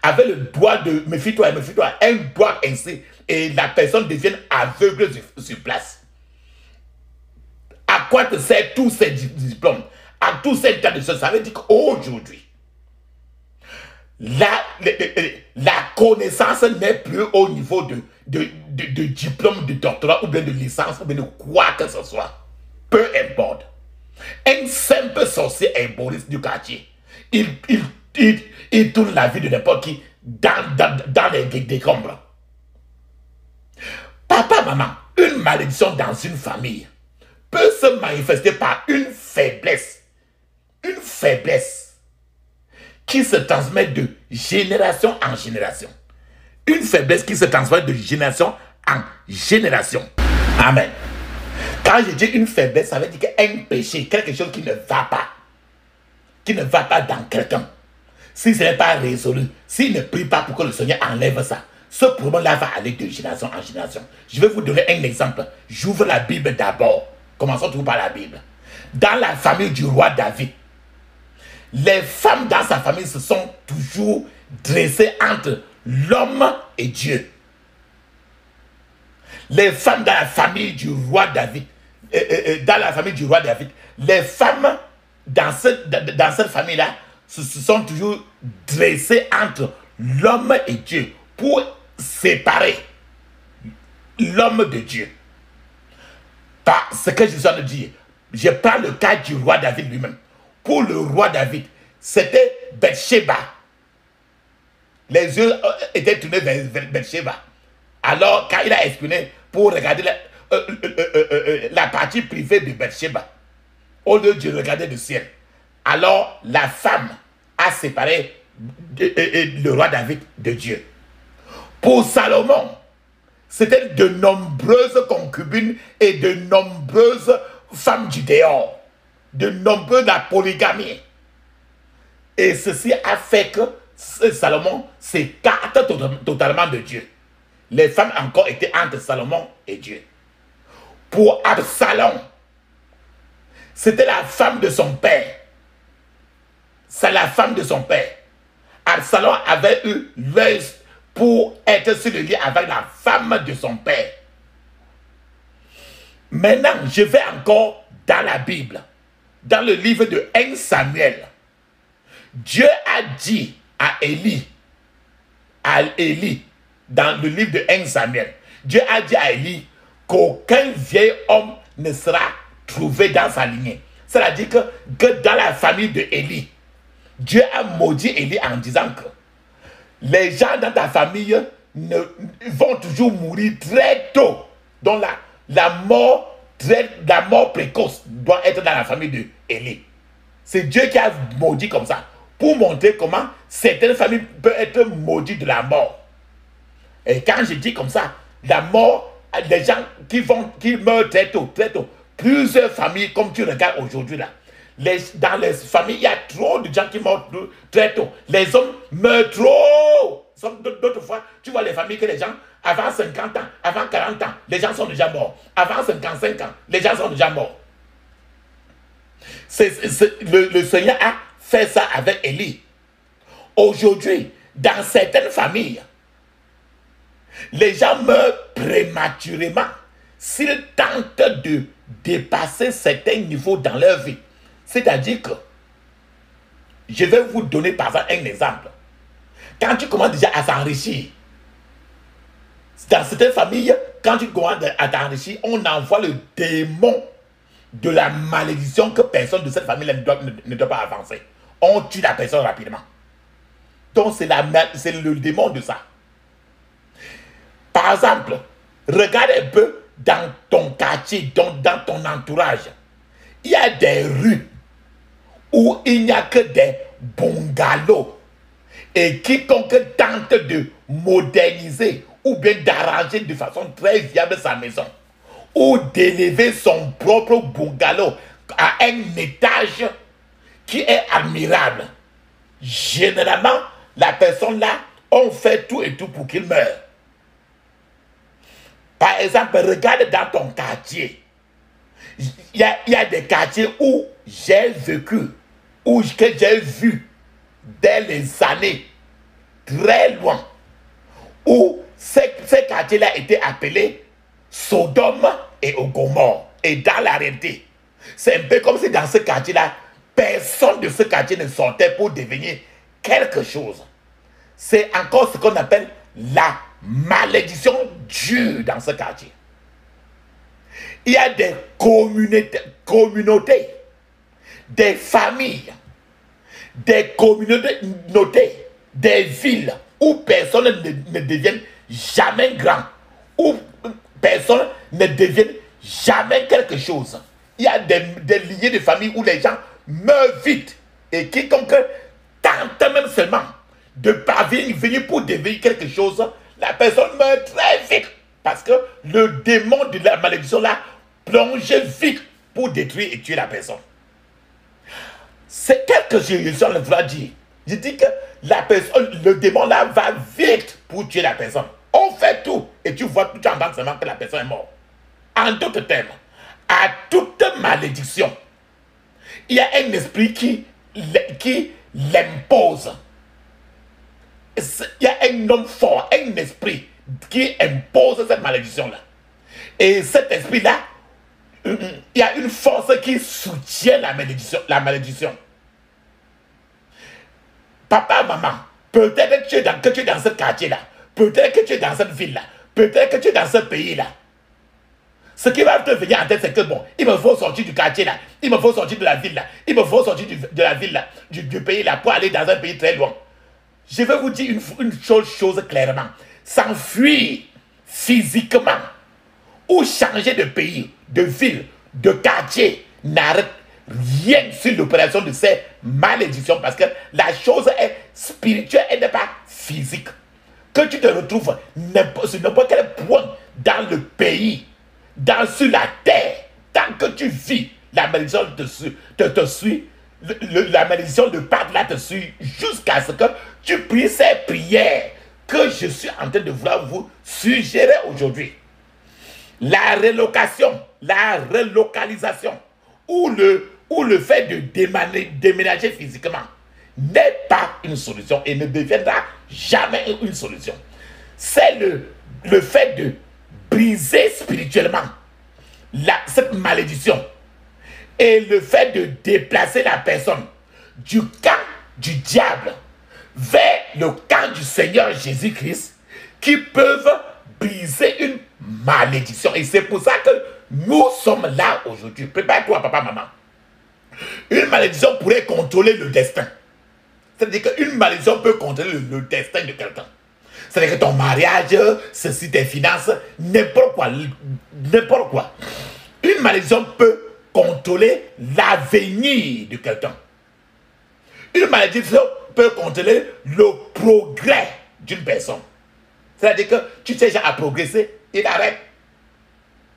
A: avec le doigt de méfie-toi, un doigt ainsi, et la personne devient aveugle sur place. À quoi te servent tous ces diplômes? À tous ces tas de choses? Ça veut dire qu'aujourd'hui, la connaissance n'est plus au niveau de diplôme de doctorat ou bien de licence ou bien de quoi que ce soit. Peu importe. Un simple sorcier herboriste du quartier, il tourne la vie de n'importe qui dans les décombres. Papa, maman, une malédiction dans une famille peut se manifester par une faiblesse qui se transmet de génération en génération. Une faiblesse qui se transmet de génération en génération. Amen. Quand je dis une faiblesse, ça veut dire qu'un péché, quelque chose qui ne va pas dans quelqu'un, si ce n'est pas résolu, s'il ne prie pas pour que le Seigneur enlève ça, ce problème-là va aller de génération en génération. Je vais vous donner un exemple. J'ouvre la Bible d'abord. Commençons toujours par la Bible. Dans la famille du roi David, les femmes dans sa famille se sont toujours dressées entre l'homme et Dieu. Les femmes dans la famille du roi David, les femmes dans cette famille-là se sont toujours dressées entre l'homme et Dieu pour séparer l'homme de Dieu. Par ce que je viens de dire, je prends le cas du roi David lui-même. Pour le roi David, c'était Bathsheba. Les yeux étaient tournés vers Bathsheba. Alors, quand il a espionné pour regarder la partie privée de Bathsheba, au lieu de regarder le ciel, alors la femme a séparé le roi David de Dieu. Pour Salomon, c'était de nombreuses concubines et de nombreuses femmes du dehors, de nombreuses la polygamie. Et ceci a fait que Salomon s'écarte totalement de Dieu. Les femmes encore étaient entre Salomon et Dieu. Pour Absalom, c'était la femme de son père. C'est la femme de son père. Absalom avait eu l'œil pour être sur le lit avec la femme de son père. Maintenant, je vais encore dans la Bible, dans le livre de 1 Samuel. Dieu a dit à Élie, dans le livre de 1 Samuel, Dieu a dit à Élie qu'aucun vieil homme ne sera trouvé dans sa lignée. C'est-à-dire que dans la famille de Élie, Dieu a maudit Élie en disant que les gens dans ta famille vont toujours mourir très tôt. Donc la mort précoce doit être dans la famille de Élie. C'est Dieu qui a maudit comme ça, pour montrer comment certaines familles peuvent être maudites de la mort. Et quand je dis comme ça, la mort, les gens qui meurent très tôt, plusieurs familles, comme tu regardes aujourd'hui là, dans les familles, il y a trop de gens qui meurent très tôt. Les hommes meurent trop. D'autres fois, tu vois les familles que les gens, avant 50 ans, avant 40 ans, les gens sont déjà morts. Avant 55 ans, les gens sont déjà morts. Le Seigneur a fait ça avec Élie. Aujourd'hui, dans certaines familles, les gens meurent prématurément s'ils tentent de dépasser certains niveaux dans leur vie. C'est-à-dire que, je vais vous donner par exemple un exemple. Quand tu commences déjà à s'enrichir, dans certaines familles, quand tu commences à t'enrichir, on envoie le démon de la malédiction que personne de cette famille ne doit pas avancer. On tue la personne rapidement. Donc c'est le démon de ça. Par exemple, regarde un peu dans ton quartier, dans ton entourage. Il y a des rues où il n'y a que des bungalows. Et quiconque tente de moderniser ou bien d'arranger de façon très viable sa maison ou d'élever son propre bungalow à un étage qui est admirable, généralement, la personne là, on fait tout et tout pour qu'il meure. Par exemple, regarde dans ton quartier. Il y a des quartiers où j'ai vécu, que j'ai vu dès les années très loin, où ces quartiers-là étaient appelés Sodome et Gomorrhe. Et dans la réalité, c'est un peu comme si dans ce quartier-là, personne de ce quartier ne sortait pour devenir quelque chose. C'est encore ce qu'on appelle la malédiction dure dans ce quartier. Il y a des communautés, des familles, des communautés, des villes où personne ne devienne jamais grand, où personne ne devienne jamais quelque chose. Il y a des lignées de famille où les gens meurent vite. Et quiconque tente même seulement de venir pour devenir quelque chose, la personne meurt très vite. Parce que le démon de la malédiction là plonge vite pour détruire et tuer la personne. C'est quelque chose que je suis en train de dire. Je dis que la personne, le démon là va vite pour tuer la personne. On fait tout et tu vois, tu entends seulement que la personne est morte. En d'autres termes, à toute malédiction, il y a un esprit qui l'impose. Il y a un homme fort, un esprit qui impose cette malédiction-là. Et cet esprit-là, il y a une force qui soutient la malédiction. Papa, maman, peut-être que tu es dans ce quartier-là, peut-être que tu es dans cette ville-là, peut-être que tu es dans ce pays-là. Ce qui va te venir en tête, c'est que bon, il me faut sortir du quartier-là, il me faut sortir de la ville-là, il me faut sortir de la ville-là, du pays-là, pour aller dans un pays très loin. Je vais vous dire une chose clairement. S'enfuir physiquement ou changer de pays, de ville, de quartier n'arrête rien sur l'opération de ces malédictions parce que la chose est spirituelle et n'est pas physique. Que tu te retrouves sur n'importe quel point dans le pays, sur la terre, tant que tu vis, la malédiction te suit. La malédiction de Pâques te suit jusqu'à ce que tu pries ces prières que je suis en train de vouloir vous suggérer aujourd'hui. La relocalisation ou le fait de déménager physiquement n'est pas une solution et ne deviendra jamais une solution. C'est le fait de briser spirituellement cette malédiction et le fait de déplacer la personne du camp du diable vers le camp du Seigneur Jésus-Christ qui peuvent briser une malédiction. Et c'est pour ça que nous sommes là aujourd'hui. Prépare-toi, papa, maman. Une malédiction pourrait contrôler le destin. C'est-à-dire qu'une malédiction peut contrôler le destin de quelqu'un. C'est-à-dire que ton mariage, ceci, tes finances, n'importe quoi. N'importe quoi. Une malédiction peut contrôler l'avenir de quelqu'un. Une malédiction peut contrôler le progrès d'une personne. C'est-à-dire que tu cherches à progresser, il arrête.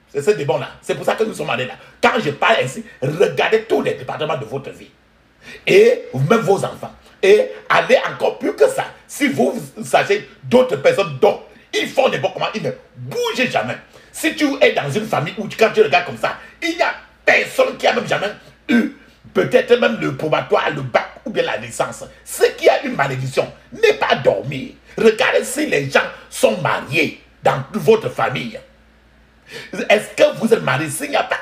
A: C'est ce débat-là. C'est pour ça que nous sommes allés là. Quand je parle ainsi, regardez tous les départements de votre vie. Et même vos enfants. Et allez encore plus que ça. Si vous sachez d'autres personnes dont ils font n'importe comment, ils ne bougent jamais. Si tu es dans une famille où quand tu regardes comme ça, il n'y a personne qui a même jamais eu peut-être même le probatoire, le bac ou bien la licence. Ce qui a une malédiction n'est pas dormir. Regardez si les gens sont mariés dans votre famille. Est-ce que vous êtes marié? S'il n'y a pas,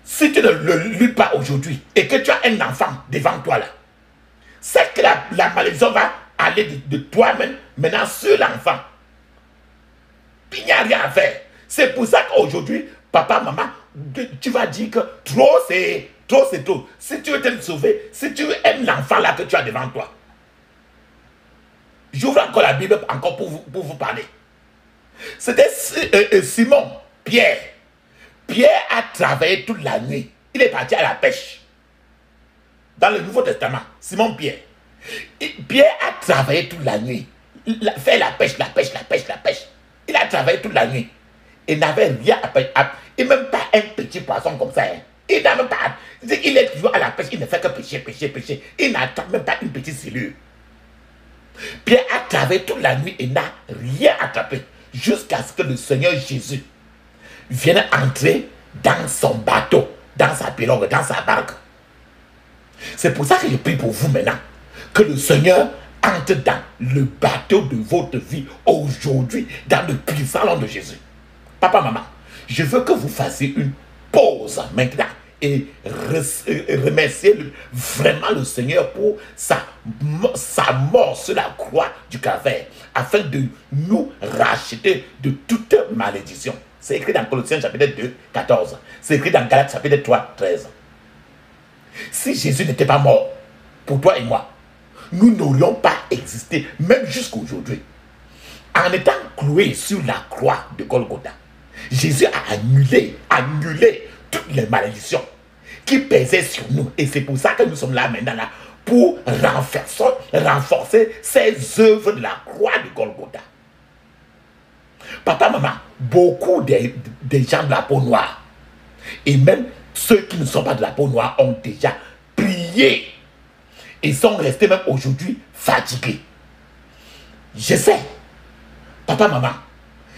A: si tu ne le luttes pas aujourd'hui et que tu as un enfant devant toi là, c'est que la malédiction va aller de toi-même maintenant sur l'enfant. Il n'y a rien à faire. C'est pour ça qu'aujourd'hui, papa, maman, tu vas dire que trop c'est trop. Si tu veux te sauver, si tu aimes l'enfant là que tu as devant toi, j'ouvre encore la Bible encore pour vous parler. C'était Simon, Pierre. Pierre a travaillé toute la nuit. Il est parti à la pêche. Dans le Nouveau Testament, Simon Pierre. Pierre a travaillé toute la nuit. Il a fait la pêche. Il a travaillé toute la nuit. Il n'avait rien à pêcher. Et même pas un petit poisson comme ça. Hein. Il n'a même pas. Il est toujours à la pêche. Il ne fait que pêcher. Il n'attend même pas une petite cellule. Pierre a travaillé toute la nuit et n'a rien attrapé. Jusqu'à ce que le Seigneur Jésus vienne entrer dans son bateau, dans sa pirogue, dans sa barque. C'est pour ça que je prie pour vous maintenant. Que le Seigneur entre dans le bateau de votre vie aujourd'hui, dans le puissant nom de Jésus. Papa, maman, je veux que vous fassiez une pause maintenant et remercier vraiment le Seigneur pour sa mort sur la croix du Calvaire, afin de nous racheter de toute malédiction. C'est écrit dans Colossiens chapitre 2, 14. C'est écrit dans Galates chapitre 3, 13. Si Jésus n'était pas mort pour toi et moi, nous n'aurions pas existé, même jusqu'à aujourd'hui. En étant cloué sur la croix de Golgotha, Jésus a annulé toutes les malédictions qui pesaient sur nous. Et c'est pour ça que nous sommes là maintenant, là, pour renforcer ces œuvres de la croix de Golgotha. Papa, maman, beaucoup des gens de la peau noire, et même ceux qui ne sont pas de la peau noire, ont déjà prié et sont restés même aujourd'hui fatigués. Je sais, papa, maman,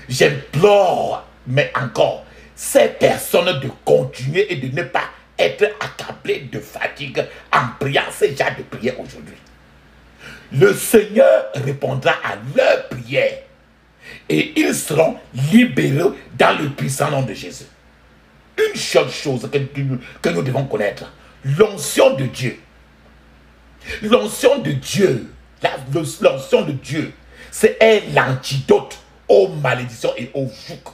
A: j'implore, mais encore, ces personnes de continuer et de ne pas être accablées de fatigue en priant ces gens de prière aujourd'hui. Le Seigneur répondra à leurs prières et ils seront libérés dans le puissant nom de Jésus. Une seule chose que nous devons connaître, l'onction de Dieu. L'onction de Dieu, l'onction de Dieu, c'est l'antidote aux malédictions et aux jougs.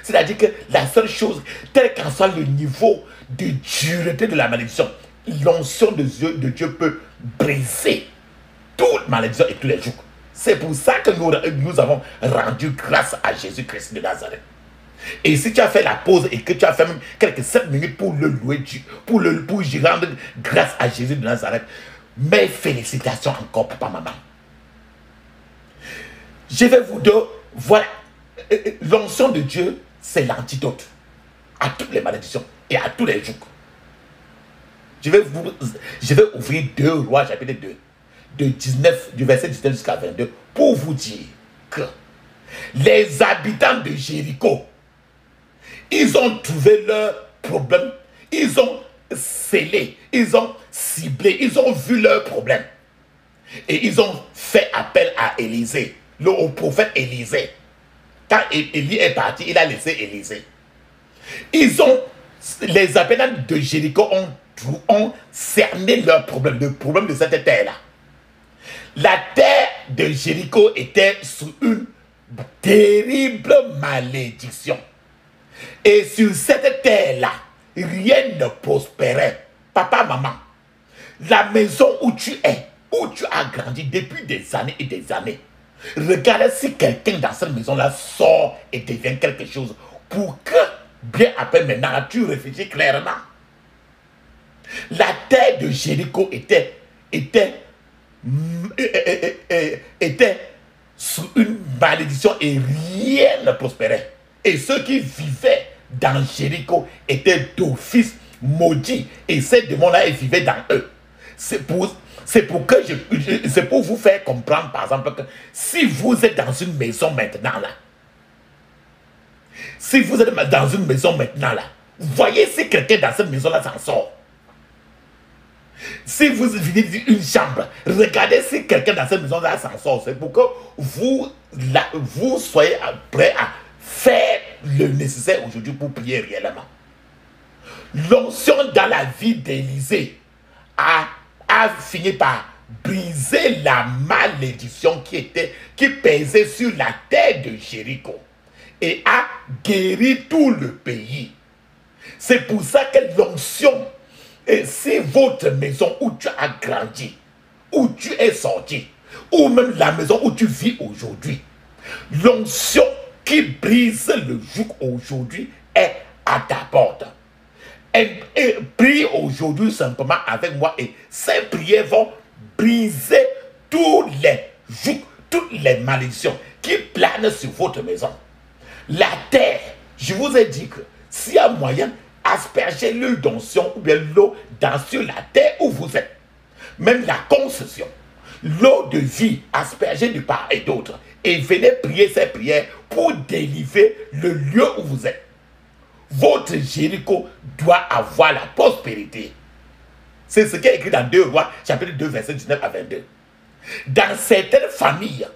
A: C'est-à-dire que la seule chose, tel qu'en soit le niveau de dureté de la malédiction, l'onction de Dieu peut briser toute malédiction et tous les jougs. C'est pour ça que nous avons rendu grâce à Jésus-Christ de Nazareth. Et si tu as fait la pause et que tu as fait même quelques 7 minutes pour le louer, pour rendre grâce à Jésus de Nazareth, mes félicitations encore, papa, maman. Je vais vous dire, voilà, l'onction de Dieu, c'est l'antidote à toutes les malédictions et à tous les jougs. Je vais ouvrir 2 Rois chapitre 2, du verset 19 jusqu'à 22, pour vous dire que les habitants de Jéricho, ils ont trouvé leur problème, ils ont scellé, ils ont ciblé, ils ont vu leur problème. Et ils ont fait appel à Élisée, au prophète Élisée. Quand Élie est parti, il a laissé Élisée. Les habitants de Jéricho ont cerné leur problème, le problème de cette terre-là. La terre de Jéricho était sous une terrible malédiction. Et sur cette terre-là, rien ne prospérait. Papa, maman, la maison où tu es, où tu as grandi depuis des années et des années, regarde si quelqu'un dans cette maison-là sort et devient quelque chose pour que, bien après maintenant, tu réfléchis clairement. La terre de Jéricho était sous une malédiction et rien ne prospérait. Et ceux qui vivaient dans Jéricho étaient d'office maudits. Et ces démons-là, ils vivaient dans eux. C'est pour vous faire comprendre, par exemple, que si vous êtes dans une maison maintenant là, voyez si quelqu'un dans cette maison-là s'en sort. Si vous visitez une chambre, regardez si quelqu'un dans cette maison-là s'en sort. C'est pour que vous soyez prêts à faire le nécessaire aujourd'hui pour prier réellement. L'onction dans la vie d'Élisée a fini par briser la malédiction qui pesait sur la terre de Jéricho. et a guéri tout le pays. C'est pour ça que l'onction, et si votre maison où tu as grandi, où tu es sorti, ou même la maison où tu vis aujourd'hui, l'onction qui brise le joug aujourd'hui est à ta porte. Et prie aujourd'hui simplement avec moi et ces prières vont briser tous les jougs, toutes les malédictions qui planent sur votre maison. La terre, je vous ai dit que s'il y a moyen, aspergez l'huile d'onction ou bien l'eau sur la terre où vous êtes. Même la concession, l'eau de vie aspergée de part et d'autre. Et venez prier ces prières pour délivrer le lieu où vous êtes. Votre Jéricho doit avoir la prospérité. C'est ce qui est écrit dans 2 Rois, chapitre 2, verset 19 à 22. Dans certaines familles,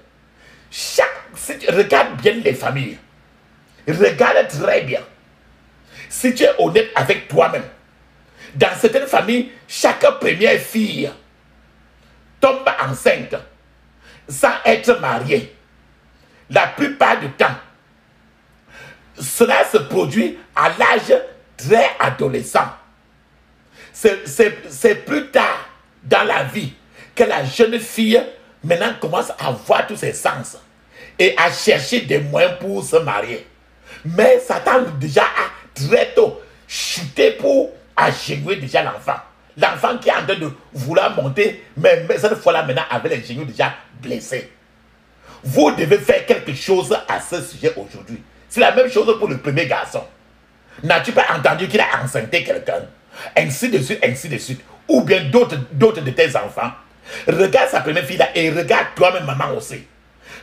A: regarde bien les familles. Regarde très bien. Si tu es honnête avec toi-même, dans certaines familles, chaque première fille tombe enceinte sans être mariée. La plupart du temps, cela se produit à l'âge très adolescent. C'est plus tard dans la vie que la jeune fille maintenant commence à voir tous ses sens et à chercher des moyens pour se marier. Mais Satan déjà a très tôt chuté pour agenouiller déjà l'enfant. L'enfant qui est en train de vouloir monter, mais cette fois-là maintenant avec les genoux déjà blessés. Vous devez faire quelque chose à ce sujet aujourd'hui. C'est la même chose pour le premier garçon. N'as-tu pas entendu qu'il a enceinté quelqu'un? Ainsi de suite, ainsi de suite. Ou bien d'autres de tes enfants. Regarde sa première fille là et regarde toi-même maman aussi.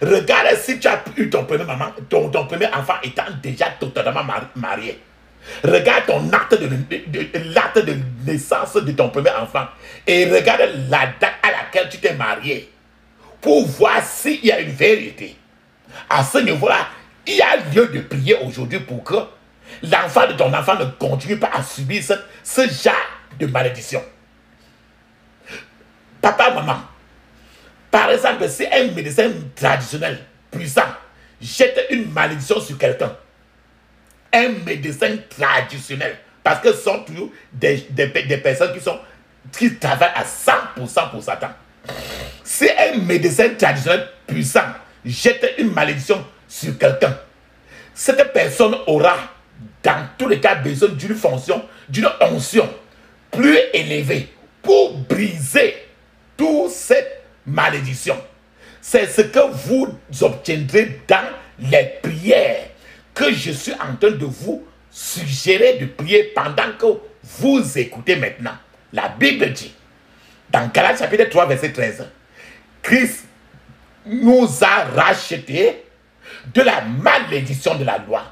A: Regarde si tu as eu ton premier enfant étant déjà totalement marié. Regarde ton l'acte de naissance de ton premier enfant. Et regarde la date à laquelle tu t'es marié. Pour voir s'il y a une vérité. À ce niveau-là, il y a lieu de prier aujourd'hui pour que l'enfant de ton enfant ne continue pas à subir ce genre de malédiction. Papa, maman, par exemple, si un médecin traditionnel puissant jette une malédiction sur quelqu'un, un médecin traditionnel, parce que ce sont toujours des personnes qui travaillent à 100% pour Satan. Si un médecin traditionnel puissant jette une malédiction sur quelqu'un, cette personne aura dans tous les cas besoin d'une fonction, d'une onction plus élevée pour briser toute cette malédiction. C'est ce que vous obtiendrez dans les prières que je suis en train de vous suggérer de prier pendant que vous écoutez maintenant. La Bible dit, dans Galates chapitre 3, verset 13, Christ nous a rachetés de la malédiction de la loi,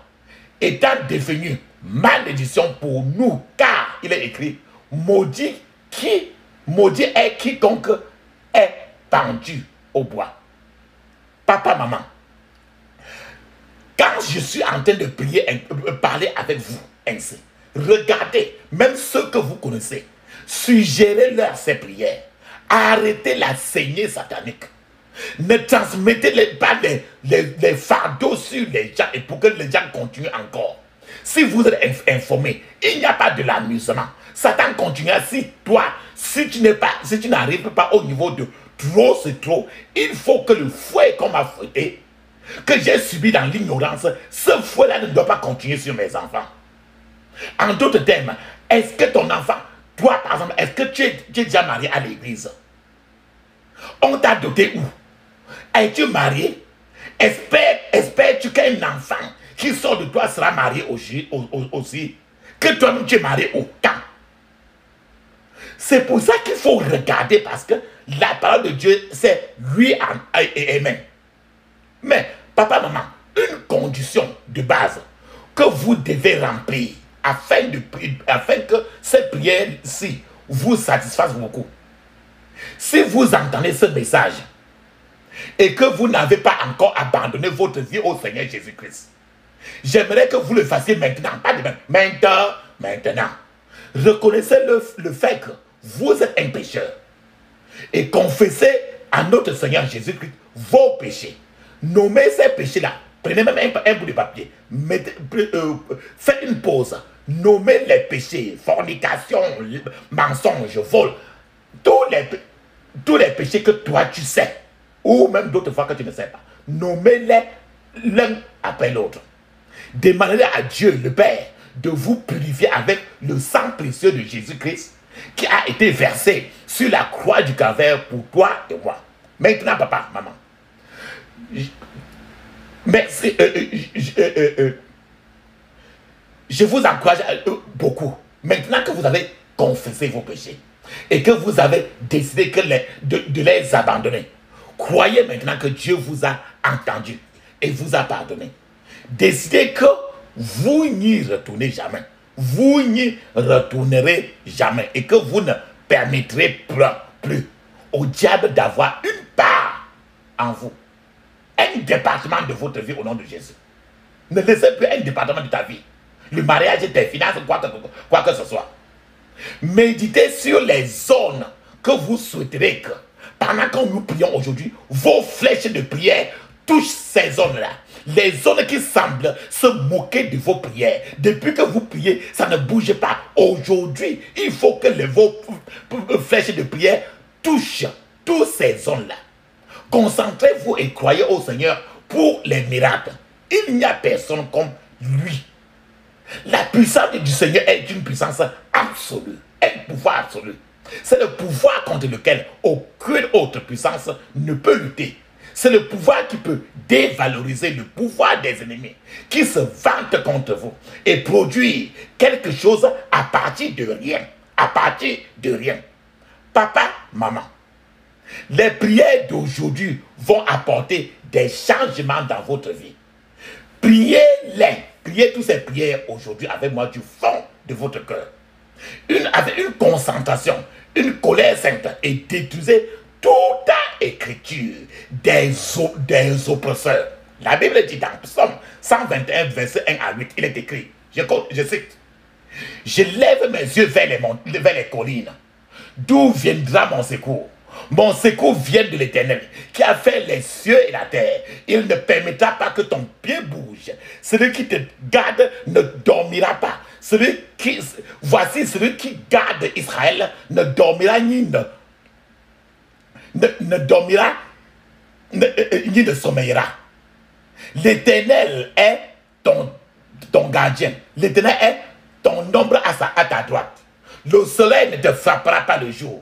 A: étant devenu malédiction pour nous, car il est écrit, maudit est quiconque est pendu au bois. Papa, maman, quand je suis en train de prier, parler avec vous ainsi, regardez, même ceux que vous connaissez, suggérez-leur ces prières. Arrêtez la saignée satanique. Ne transmettez pas les fardeaux sur les gens et pour que les gens continuent encore. Si vous êtes informé, il n'y a pas de l'amusement. Satan continuera. Si tu n'arrives pas au niveau de trop, c'est trop, il faut que le fouet qu'on m'a fouetté, que j'ai subi dans l'ignorance, ce fouet-là ne doit pas continuer sur mes enfants. En d'autres termes, est-ce que ton enfant, toi par exemple, est-ce que tu es déjà marié à l'église? On t'a doté où? Es-tu marié? Espères-tu qu'un enfant qui sort de toi sera marié aussi? Que toi-même tu es marié au camp? C'est pour ça qu'il faut regarder, parce que la parole de Dieu, c'est oui et amen. Mais, papa, maman, une condition de base que vous devez remplir afin que cette prière-ci vous satisfasse beaucoup. Si vous entendez ce message et que vous n'avez pas encore abandonné votre vie au Seigneur Jésus-Christ, j'aimerais que vous le fassiez maintenant, pas demain, maintenant. Reconnaissez le fait que vous êtes un pécheur et confessez à notre Seigneur Jésus-Christ vos péchés. Nommez ces péchés-là Prenez même un bout de papier. Faites une pause. Nommez les péchés. Fornication, mensonge, vol. Tous les péchés que toi tu sais. Ou même d'autres fois que tu ne sais pas. Nommez-les l'un après l'autre. Demandez à Dieu, le Père, de vous purifier avec le sang précieux de Jésus-Christ qui a été versé sur la croix du Calvaire pour toi et moi. Maintenant, papa, maman, merci. Je vous encourage beaucoup. Maintenant que vous avez confessé vos péchés et que vous avez décidé de les abandonner, croyez maintenant que Dieu vous a entendu et vous a pardonné. Décidez que vous n'y retournez jamais. Vous n'y retournerez jamais et que vous ne permettrez plus au diable d'avoir une part en vous. Un département de votre vie au nom de Jésus. Ne laissez plus un département de ta vie. Le mariage, tes finances, quoi que ce soit. Méditez sur les zones que vous souhaiterez que, pendant que nous prions aujourd'hui, vos flèches de prière touchent ces zones-là. Les zones qui semblent se moquer de vos prières. Depuis que vous priez, ça ne bouge pas. Aujourd'hui, il faut que vos flèches de prière touchent toutes ces zones-là. Concentrez-vous et croyez au Seigneur pour les miracles. Il n'y a personne comme lui. La puissance du Seigneur est une puissance absolue, un pouvoir absolu. C'est le pouvoir contre lequel aucune autre puissance ne peut lutter. C'est le pouvoir qui peut dévaloriser le pouvoir des ennemis, qui se vantent contre vous et produire quelque chose à partir de rien. À partir de rien. Papa, maman, les prières d'aujourd'hui vont apporter des changements dans votre vie. Priez-les. Priez toutes ces prières aujourd'hui avec moi du fond de votre cœur. Avec une concentration, une colère sainte et détruisez toute écriture des oppresseurs. La Bible dit dans Psaume 121, verset 1 à 8, il est écrit, je cite, « Je lève mes yeux vers les collines. D'où viendra mon secours? Mon secours vient de l'Éternel, qui a fait les cieux et la terre. Il ne permettra pas que ton pied bouge. Celui qui te garde ne dormira pas. Voici celui qui garde Israël ne dormira ni ne sommeillera. L'Éternel est ton gardien. L'Éternel est ton ombre à ta droite. Le soleil ne te frappera pas le jour,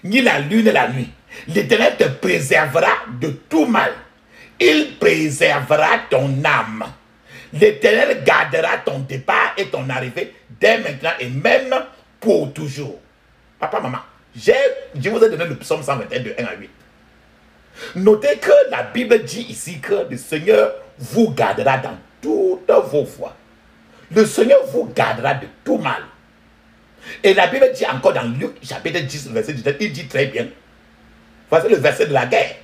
A: ni la lune la nuit. L'Éternel te préservera de tout mal. Il préservera ton âme. L'Éternel gardera ton départ et ton arrivée dès maintenant et même pour toujours. Papa, maman, je vous ai donné le psaume 121 de 1 à 8. Notez que la Bible dit ici que le Seigneur vous gardera dans toutes vos voies. Le Seigneur vous gardera de tout mal. Et la Bible dit encore dans Luc chapitre 10, verset 17, il dit très bien. Voici le verset de la guerre.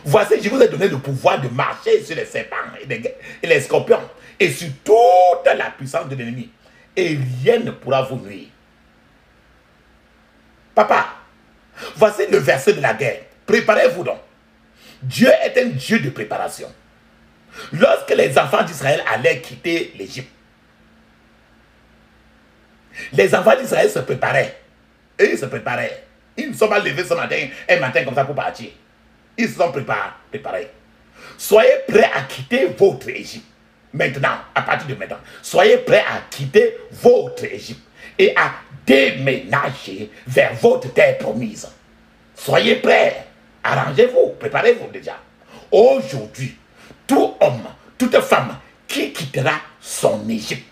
A: Voici, je vous ai donné le pouvoir de marcher sur les serpents et les scorpions et sur toute la puissance de l'ennemi. Et rien ne pourra vous nuire. Papa, voici le verset de la guerre. Préparez-vous donc. Dieu est un Dieu de préparation. Lorsque les enfants d'Israël allaient quitter l'Égypte, les enfants d'Israël se préparaient. Et ils se préparaient. Ils ne sont pas levés ce matin, un matin comme ça pour partir. Ils se sont préparés. Soyez prêts à quitter votre Égypte. Maintenant, à partir de maintenant, soyez prêts à quitter votre Égypte et à déménager vers votre terre promise. Soyez prêts. Arrangez-vous, préparez-vous déjà. Aujourd'hui, tout homme, toute femme qui quittera son Égypte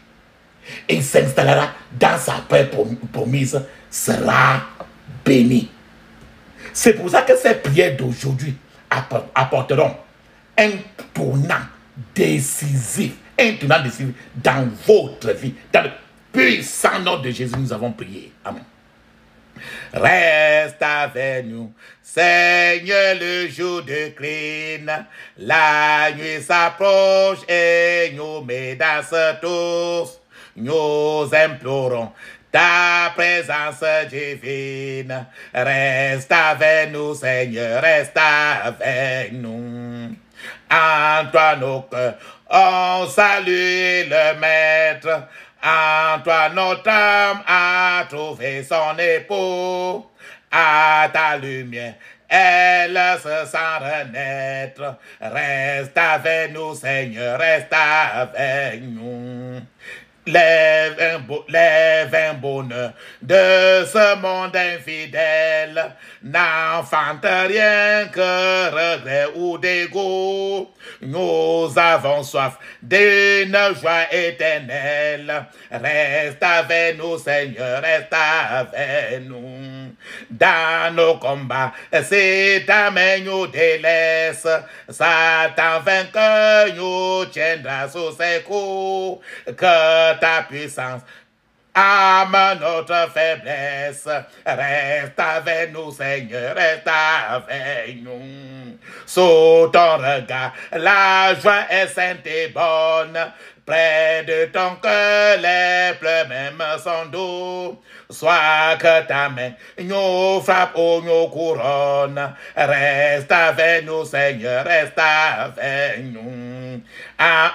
A: et s'installera dans sa terre promise sera béni. C'est pour ça que ces prières d'aujourd'hui apporteront un tournant décisif dans votre vie. Dans le puissant nom de Jésus, nous avons prié. Amen. Reste avec nous, Seigneur, le jour décline, la nuit s'approche et nous menace tous. Nous implorons ta présence divine. Reste avec nous, Seigneur, reste avec nous. En toi nos cœurs On salue le maître. En toi notre âme a trouvé son époux. À ta lumière, elle se sent renaître. Reste avec nous, Seigneur, reste avec nous. Les vains bonheurs de ce monde infidèle n'enfantent rien que regret ou dégoût. Nous avons soif d'une joie éternelle. Reste avec nous, Seigneur, reste avec nous. Dans nos combats, si ta main nous délaisse, Satan vainqueur nous tiendra sous ses coups. Que ta puissance âme notre faiblesse. Reste avec nous, Seigneur, reste avec nous. Sous ton regard, la joie est sainte et bonne. Près de ton cœur, les pleurs même sont doux. Soit que ta main nous frappe ou nous couronne. Reste avec nous, Seigneur, reste avec nous. Ah,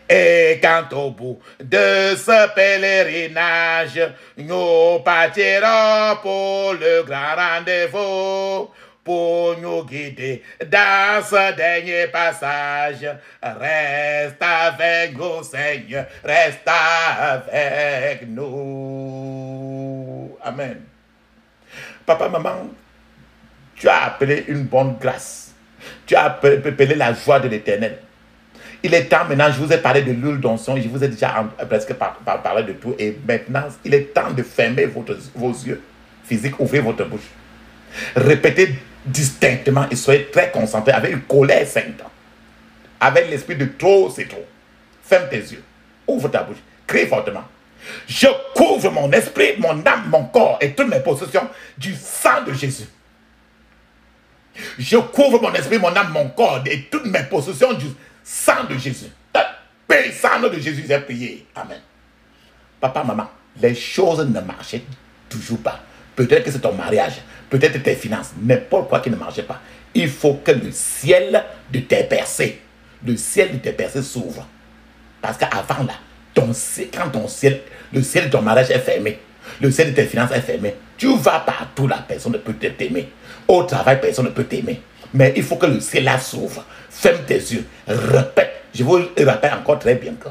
A: et quand au bout de ce pèlerinage, nous partirons pour le grand rendez-vous, pour nous guider dans ce dernier passage. Reste avec nous, Seigneur, reste avec nous. Amen. Papa, maman, tu as appelé une bonne grâce. Tu as appelé la joie de l'Éternel. Il est temps maintenant, je vous ai parlé de l'huile d'onction, je vous ai déjà presque parlé de tout. Et maintenant, il est temps de fermer vos yeux physiques, ouvrez votre bouche. Répétez distinctement et soyez très concentrés avec une colère sainte. Avec l'esprit de trop, c'est trop. Ferme tes yeux, ouvre ta bouche, crie fortement. Je couvre mon esprit, mon âme, mon corps et toutes mes possessions du sang de Jésus. Je couvre mon esprit, mon âme, mon corps et toutes mes possessions du sang de Jésus. Paix, sang de Jésus, j'ai prié. Amen. Papa, maman, les choses ne marchaient toujours pas. Peut-être que c'est ton mariage, peut-être tes finances, n'importe quoi qui ne marchait pas. Il faut que le ciel de tes percées, le ciel de tes percées s'ouvre. Parce qu'avant là, quand le ciel de ton mariage est fermé, le ciel de tes finances est fermé, tu vas partout là, personne ne peut t'aimer. Au travail, personne ne peut t'aimer. Mais il faut que le ciel là s'ouvre. Ferme tes yeux. Répète. Je vous rappelle encore très bien que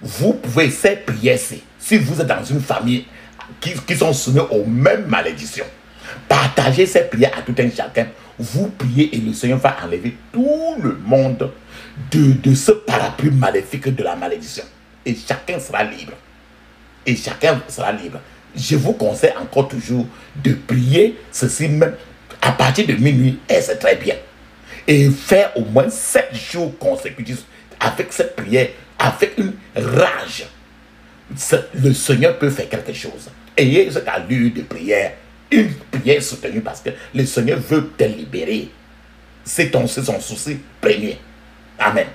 A: vous pouvez ces prières-ci, si vous êtes dans une famille qui sont soumis aux mêmes malédictions, partagez ces prières à tout un chacun. Vous priez et le Seigneur va enlever tout le monde de ce parapluie maléfique de la malédiction. Et chacun sera libre. Et chacun sera libre. Je vous conseille encore toujours de prier ceci même à partir de minuit, et c'est très bien. Et faire au moins 7 jours consécutifs avec cette prière, avec une rage. Le Seigneur peut faire quelque chose. Ayez cette allure de prière, une prière soutenue parce que le Seigneur veut te libérer. C'est son souci premier. Amen.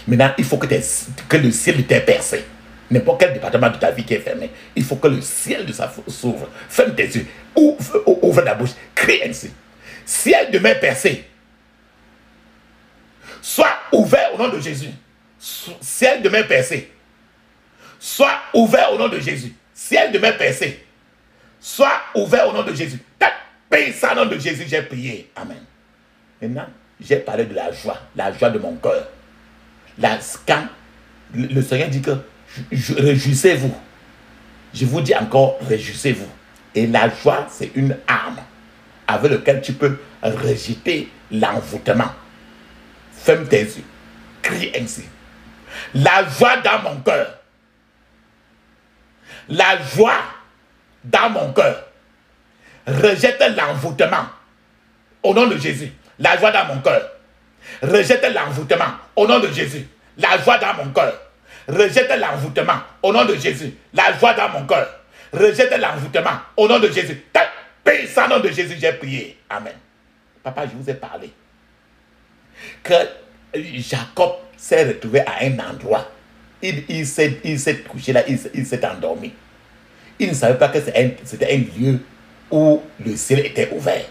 A: Maintenant, il faut que le ciel t'ait percé. N'importe quel département de ta vie qui est fermé, il faut que le ciel de ça s'ouvre. Ferme tes yeux, ouvre ta bouche, crie ainsi. Ciel de mes percées, sois ouvert au nom de Jésus. Ciel de mes percées, sois ouvert au nom de Jésus. Ciel de mes percées, sois ouvert au nom de Jésus. Paye ça au nom de Jésus, j'ai prié. Amen. Maintenant, j'ai parlé de la joie de mon cœur. Quand le Seigneur dit que réjouissez-vous. Je vous dis encore, réjouissez-vous. Et la joie, c'est une arme avec laquelle tu peux rejeter l'envoûtement. Ferme tes yeux. Crie ainsi. La joie dans mon cœur. La joie dans mon cœur. Rejette l'envoûtement. Au nom de Jésus. La joie dans mon cœur. Rejette l'envoûtement. Au nom de Jésus. La joie dans mon cœur. Rejette l'envoûtement au nom de Jésus. La joie dans mon cœur. Rejette l'envoûtement au nom de Jésus. Paix ça au nom de Jésus, j'ai prié. Amen. Papa, je vous ai parlé que Jacob s'est retrouvé à un endroit. Il s'est couché là, il s'est endormi. Il ne savait pas que c'était un lieu où le ciel était ouvert.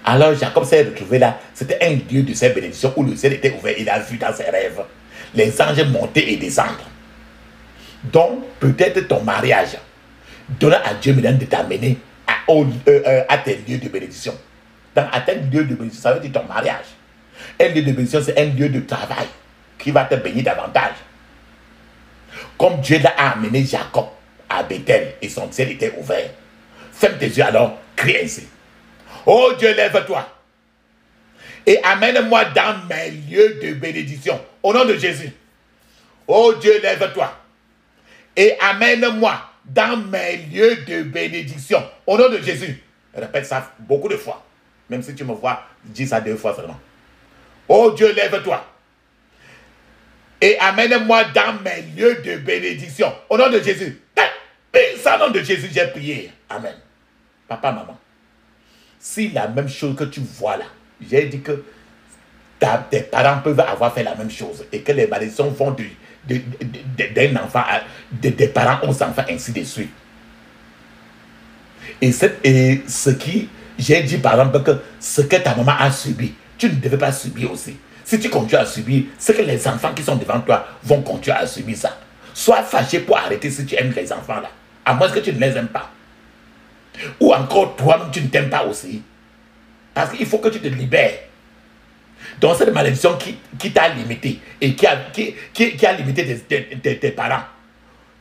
A: Alors Jacob s'est retrouvé là. C'était un lieu de ses bénédictions où le ciel était ouvert. Il a vu dans ses rêves. Les anges monter et descendre. Donc, peut-être ton mariage, donne à Dieu maintenant de t'amener à tes lieux de bénédiction. À tes lieux de bénédiction, ça veut dire ton mariage. Un lieu de bénédiction, c'est un lieu de travail qui va te bénir davantage. Comme Dieu l'a amené Jacob à Bethel et son ciel était ouvert. Ferme tes yeux alors, crie ainsi. Oh Dieu, lève-toi et amène-moi dans mes lieux de bénédiction. Au nom de Jésus. Oh Dieu, lève-toi et amène-moi dans mes lieux de bénédiction. Au nom de Jésus. Répète ça beaucoup de fois. Même si tu me vois, dis ça 2 fois seulement. Oh Dieu, lève-toi et amène-moi dans mes lieux de bénédiction. Au nom de Jésus. Au nom de Jésus, j'ai prié. Amen. Papa, maman, si la même chose que tu vois là, j'ai dit que tes parents peuvent avoir fait la même chose et que les malédictions vont d'un enfant des parents aux enfants, ainsi de suite. Et ce qui, j'ai dit par exemple que ce que ta maman a subi, tu ne devais pas subir aussi. Si tu continues à subir, c'est que les enfants qui sont devant toi vont continuer à subir ça. Sois fâché pour arrêter si tu aimes les enfants là, à moins que tu ne les aimes pas. Ou encore toi-même tu ne t'aimes pas aussi. Parce qu'il faut que tu te libères. Donc cette malédiction qui t'a limité et qui a limité tes parents,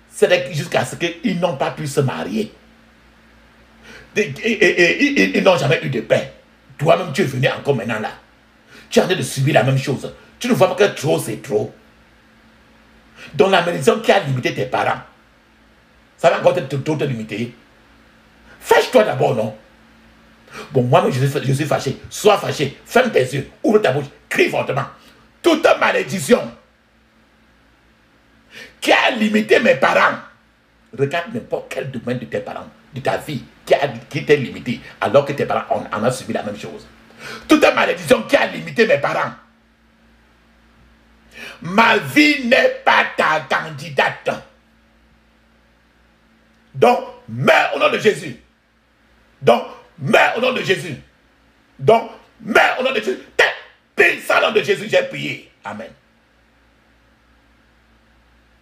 A: c'est jusqu'à ce qu'ils n'ont pas pu se marier. Ils n'ont jamais eu de paix. Toi-même tu es venu encore maintenant là. Tu es en train de subir la même chose. Tu ne vois pas que trop c'est trop. Donc la malédiction qui a limité tes parents, ça va encore te limiter. Fâche-toi d'abord, non? Bon, moi-même, je suis fâché. Sois fâché. Ferme tes yeux. Ouvre ta bouche. Crie fortement. Toute malédiction qui a limité mes parents. Regarde n'importe quel domaine de tes parents, de ta vie, qui t'est limité, alors que tes parents en ont subi la même chose. Toute malédiction qui a limité mes parents. Ma vie n'est pas ta candidate. Donc, meurs au nom de Jésus. Donc, meurs au nom de Jésus. Donc, meurs au nom de Jésus. Au nom de Jésus, j'ai prié. Amen.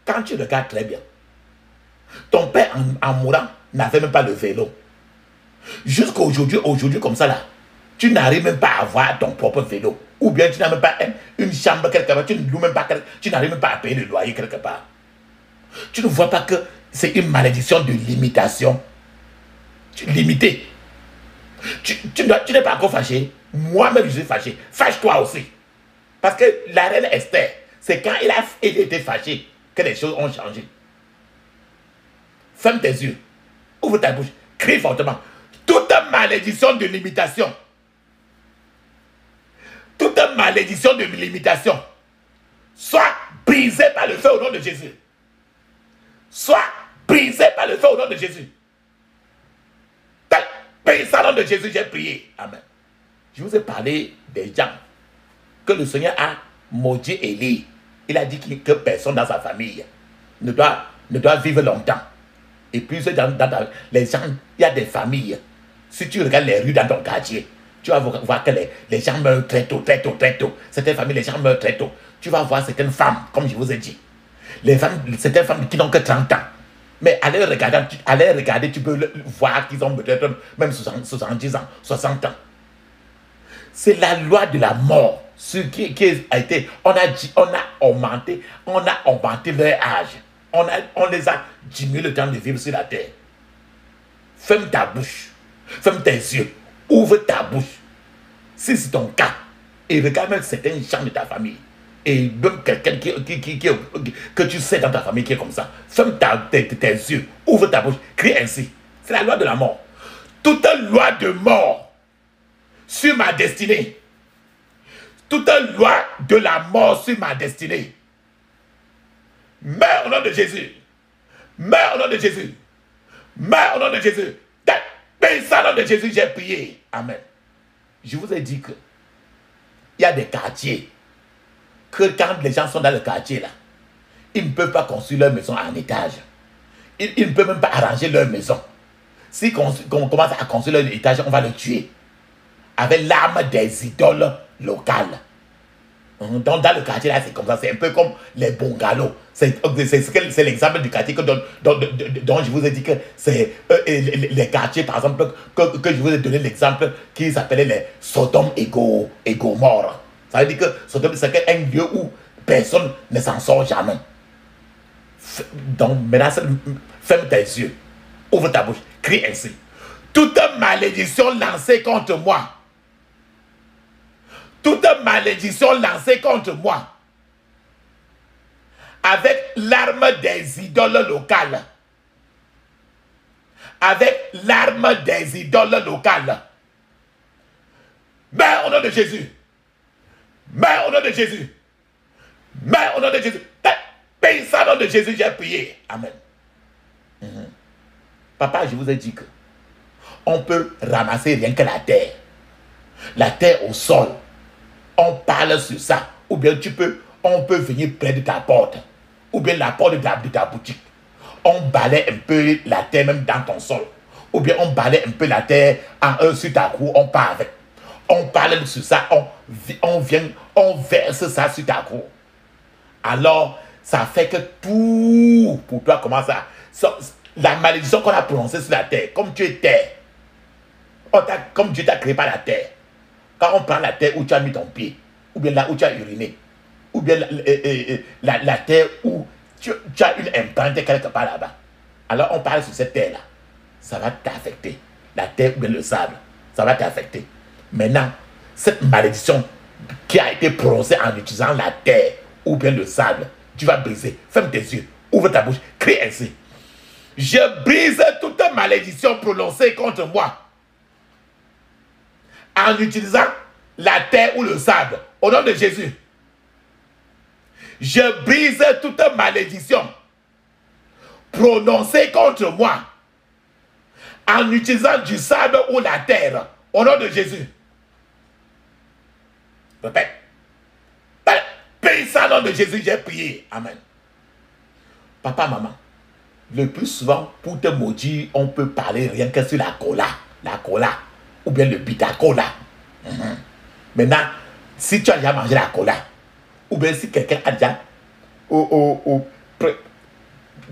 A: Quand tu regardes très bien, ton père en mourant n'avait même pas le vélo. Jusqu'à aujourd'hui comme ça là, tu n'arrives même pas à avoir ton propre vélo. Ou bien tu n'as même pas une chambre quelque part, tu ne loues même pas, tu n'arrives même pas à payer le loyer quelque part. Tu ne vois pas que c'est une malédiction de limitation. Tu es limité. Tu n'es pas encore fâché. Moi-même, je suis fâché. Fâche-toi aussi. Parce que la reine Esther, c'est quand il était fâché que les choses ont changé. Ferme tes yeux. Ouvre ta bouche. Crie fortement. Toute malédiction de limitation. Toute malédiction de limitation. Soit brisée par le feu au nom de Jésus. Soit brisée par le feu au nom de Jésus. Au nom de Jésus, j'ai prié. Amen. Je vous ai parlé des gens que le Seigneur a maudit Élie. Il a dit que personne dans sa famille ne doit vivre longtemps. Et puis, les gens, il y a des familles. Si tu regardes les rues dans ton quartier, tu vas voir que les gens meurent très tôt. Certaines familles, les gens meurent très tôt. Tu vas voir certaines femmes, comme je vous ai dit. Certaines femmes qui n'ont que 30 ans. Mais allez regarder, tu peux voir qu'ils ont peut-être même 70 ans, 60 ans. C'est la loi de la mort. Ce qui a été, on a augmenté leur âge. On les a diminué le temps de vivre sur la terre. Ferme ta bouche. Ferme tes yeux. Ouvre ta bouche. Si c'est ton cas, et regarde même certains gens de ta famille, et même quelqu'un que tu sais dans ta famille qui est comme ça, ferme tes yeux. Ouvre ta bouche. Crie ainsi. C'est la loi de la mort. Toute loi de mort sur ma destinée. Toute loi de la mort sur ma destinée. Meurs au nom de Jésus. Meurs au nom de Jésus. Meurs au nom de Jésus. Au nom de Jésus, j'ai prié. Amen. Je vous ai dit que il y a des quartiers que quand les gens sont dans le quartier là, ils ne peuvent pas construire leur maison en étage. Ils ne peuvent même pas arranger leur maison. Si on commence à construire leur étage, on va le tuer avec l'arme des idoles locales. Dans le quartier là, c'est comme ça. C'est un peu comme les bungalows. C'est l'exemple du quartier dont je vous ai dit que c'est les quartiers, par exemple, que je vous ai donné l'exemple qui s'appelait les Sodome et Gomorrhe. Ça veut dire que Sodome, c'est un lieu où personne ne s'en sort jamais. Donc maintenant, ferme tes yeux, ouvre ta bouche, crie ainsi. Toute malédiction lancée contre moi, toute malédiction lancée contre moi, avec l'arme des idoles locales, avec l'arme des idoles locales, meurs au nom de Jésus, meurs au nom de Jésus, meurs au nom de Jésus. Paye ça au nom de Jésus, j'ai prié. Amen. Papa, je vous ai dit que on peut ramasser rien que la terre au sol. On parle sur ça. Ou bien on peut venir près de ta porte. Ou bien la porte de ta boutique. On balaye un peu la terre même dans ton sol. Ou bien on balaye un peu la terre sur ta cour, on part avec. On parle sur ça, on verse ça sur ta cour. Alors, ça fait que tout pour toi commence à... La malédiction qu'on a prononcée sur la terre, comme tu es terre, comme Dieu t'a créé par la terre, quand on prend la terre où tu as mis ton pied, ou bien là où tu as uriné, ou bien la terre où tu as une empreinte quelque part là-bas, alors on parle sur cette terre-là, ça va t'affecter. La terre ou bien le sable, ça va t'affecter. Maintenant, cette malédiction qui a été prononcée en utilisant la terre ou bien le sable, tu vas briser. Ferme tes yeux, ouvre ta bouche, crie ainsi. Je brise toute malédiction prononcée contre moi en utilisant la terre ou le sable. Au nom de Jésus. Je brise toute malédiction prononcée contre moi en utilisant du sable ou la terre. Au nom de Jésus. Répète. Paye ça au nom de Jésus, j'ai prié. Amen. Papa, maman, le plus souvent, pour te maudire, on peut parler rien que sur la cola, ou bien le bitacola. Maintenant, si tu as déjà mangé la cola, ou bien si quelqu'un a déjà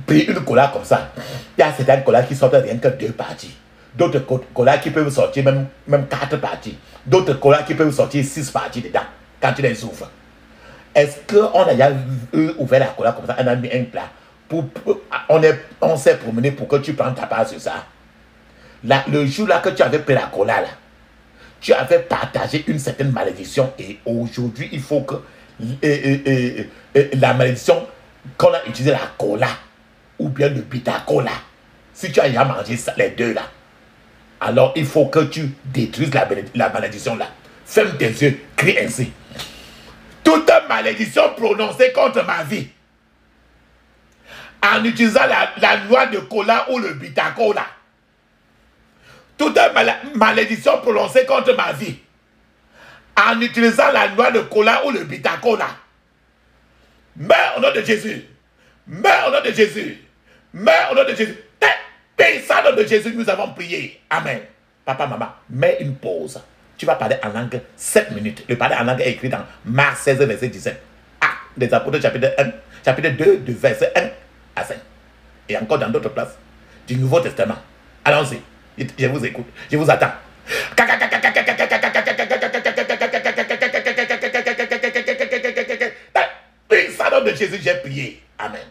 A: pris une cola comme ça, il y a certaines colas qui sortent rien que 2 parties. D'autres colas qui peuvent sortir même 4 parties. D'autres colas qui peuvent sortir 6 parties dedans, quand tu les ouvres. Est-ce qu'on a déjà ouvert la cola comme ça, on a mis un plat, on s'est promené pour que tu prennes ta part sur ça. Là, le jour là que tu avais pris la cola, là, tu avais partagé une certaine malédiction et aujourd'hui, il faut que la malédiction qu'on a utilisé la cola ou bien le bitacola, si tu as déjà mangé ça, les deux là, alors il faut que tu détruises la malédiction là. Ferme tes yeux, crie ainsi. Toute malédiction prononcée contre ma vie en utilisant la noix de cola ou le bitacola, toute malédiction prononcée contre ma vie en utilisant la noix de cola ou le bitacola, meurs au nom de Jésus, meurs au nom de Jésus, meurs au nom de Jésus. Paye ça au nom de Jésus, nous avons prié. Amen. Papa, maman, mets une pause. Tu vas parler en langue 7 minutes. Le parler en langue est écrit dans Marc 16, verset 17. Des Apôtres, chapitre 2, de verset 1 à 5. Et encore dans d'autres places du Nouveau Testament. Allons-y. Je vous écoute. Je vous attends. Ça nom de Jésus, j'ai prié. Amen.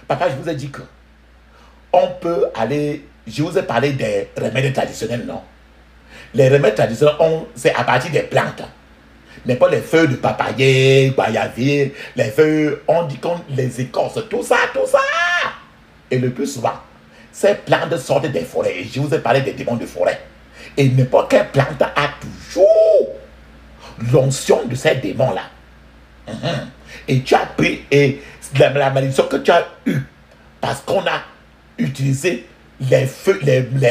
A: Papa, je vous ai dit que on peut aller. Je vous ai parlé des remèdes traditionnels, non? Les remèdes traditionnels, c'est à partir des plantes. Mais pas les feuilles de papayer, guayavir, les feuilles, on dit qu'on les écorce, tout ça. Et le plus souvent, ces plantes sortent des forêts. Et je vous ai parlé des démons de forêt. Et n'importe quelle plante a toujours l'onction de ces démons-là. Et tu as pris la malédiction que tu as eue parce qu'on a utilisé les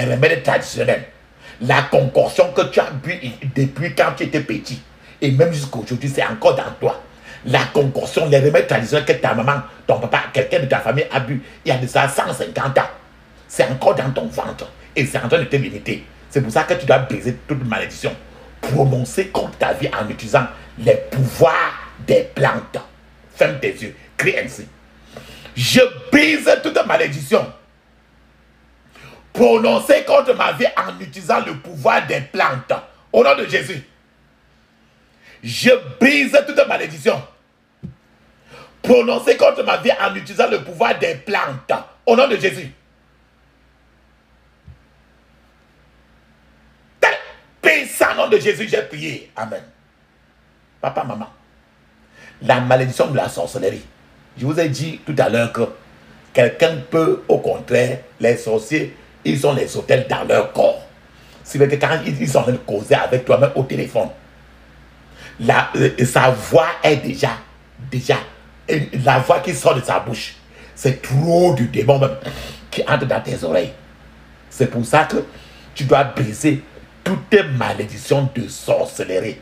A: remèdes traditionnels. La concoction que tu as bu depuis quand tu étais petit. Et même jusqu'à aujourd'hui, c'est encore dans toi. La concoction, les remèdes traditionnels que ta maman, ton papa, quelqu'un de ta famille a bu il y a de ça 150 ans. C'est encore dans ton ventre. Et c'est en train de te limiter. C'est pour ça que tu dois briser toute malédiction. Prononcer contre ta vie en utilisant les pouvoirs des plantes. Ferme tes yeux, crie ainsi. Je brise toute malédiction prononcée contre ma vie en utilisant le pouvoir des plantes. Au nom de Jésus. Je brise toute malédiction prononcée contre ma vie en utilisant le pouvoir des plantes. Au nom de Jésus. Au nom de Jésus, j'ai prié. Amen. Papa, maman. La malédiction de la sorcellerie. Je vous ai dit tout à l'heure que quelqu'un peut, au contraire, les sorciers, ils ont les hôtels dans leur corps. C'est que quand ils sont en train de causer avec toi-même au téléphone, sa voix est déjà, la voix qui sort de sa bouche, c'est trop du démon même qui entre dans tes oreilles. C'est pour ça que tu dois briser toutes les malédictions de sorcellerie.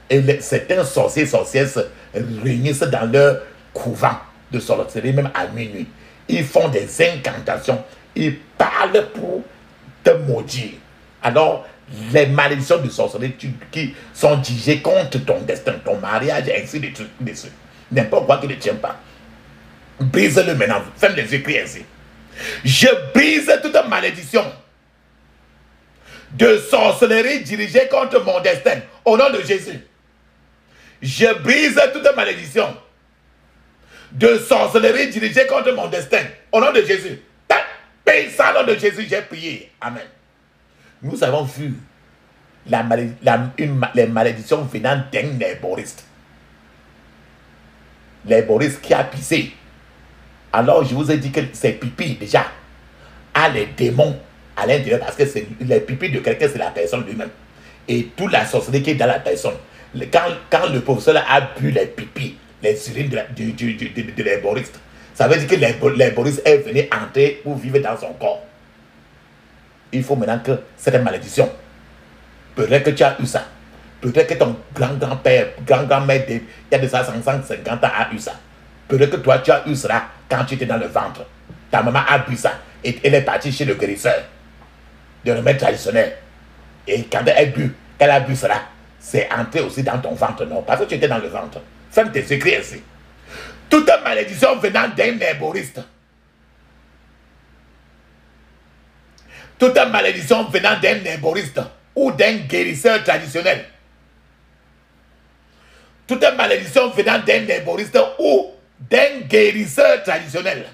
A: Et certains sorciers et sorcières se réunissent dans leur couvent de sorcellerie, même à minuit. Ils font des incantations, ils parlent pour te maudire. Alors, les malédictions de sorcellerie qui sont dirigées contre ton destin, ton mariage, et ainsi de suite. N'importe quoi qui ne tient pas. Brise-le maintenant. Ferme les yeux, crie ainsi. Je brise toute malédiction de sorcellerie dirigée contre mon destin. Au nom de Jésus. Je brise toute malédiction de sorcellerie dirigée contre mon destin. Au nom de Jésus. Paye ça au nom de Jésus, j'ai prié. Amen. Nous avons vu les malédictions venant d'un herboriste. L'herboriste qui a pissé. Alors je vous ai dit que c'est pipi déjà a les démons à l'intérieur, parce que les pipis de quelqu'un, c'est la personne lui-même. Et toute la sorcellerie qui est dans la personne. Quand le professeur a bu les pipis, les urines de l'herboriste, ça veut dire que l'herboriste est venu entrer pour vivre dans son corps. Il faut maintenant que cette malédiction, peut-être que tu as eu ça, peut-être que ton grand-grand-père, grand-grand-mère, il y a de ça 150 ans a eu ça. Peut-être que toi tu as eu cela quand tu étais dans le ventre. Ta maman a bu ça et elle est partie chez le guérisseur de remède traditionnel. Et quand elle a bu cela, c'est entré aussi dans ton ventre, non? Parce que tu étais dans le ventre. Ferme tes écrits ainsi. Toute malédiction venant d'un herboriste, toute malédiction venant d'un herboriste ou d'un guérisseur traditionnel, toute malédiction venant d'un herboriste ou d'un guérisseur traditionnel,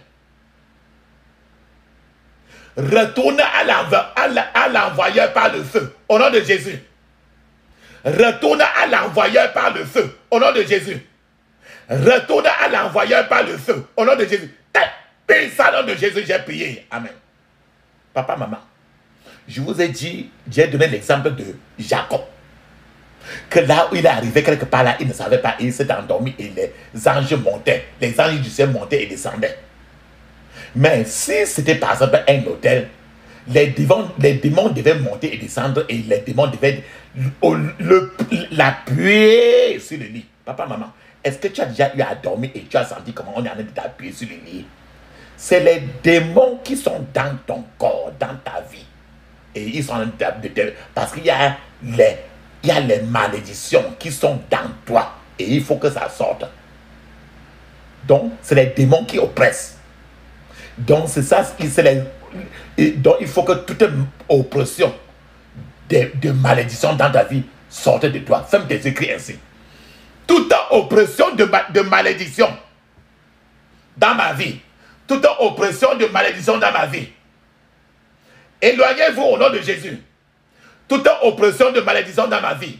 A: retourne à l'envoyeur par le feu, au nom de Jésus. Retourne à l'envoyeur par le feu, au nom de Jésus. Retourne à l'envoyeur par le feu, au nom de Jésus. Paye ça au nom de Jésus, j'ai prié. Amen. Papa, maman, je vous ai dit, j'ai donné l'exemple de Jacob. Que là où il est arrivé quelque part là, il ne savait pas, il s'est endormi et les anges montaient, les anges du ciel montaient et descendaient. Mais si c'était par exemple un hôtel, les démons devaient monter et descendre et les démons devaient l'appuyer sur le lit. Papa, maman, est-ce que tu as déjà eu à dormir et tu as senti comment on est en train de t'appuyer sur le lit? C'est les démons qui sont dans ton corps, dans ta vie. Et ils sont en train de parce qu'il y a les malédictions qui sont dans toi et il faut que ça sorte. Donc, c'est les démons qui oppressent. Donc, c'est ça, donc il faut que toute oppression de malédiction dans ta vie sorte de toi. Ferme tes écrits ainsi. Toute oppression de malédiction dans ma vie, toute oppression de malédiction dans ma vie, éloignez-vous au nom de Jésus. Toute oppression de malédiction dans ma vie,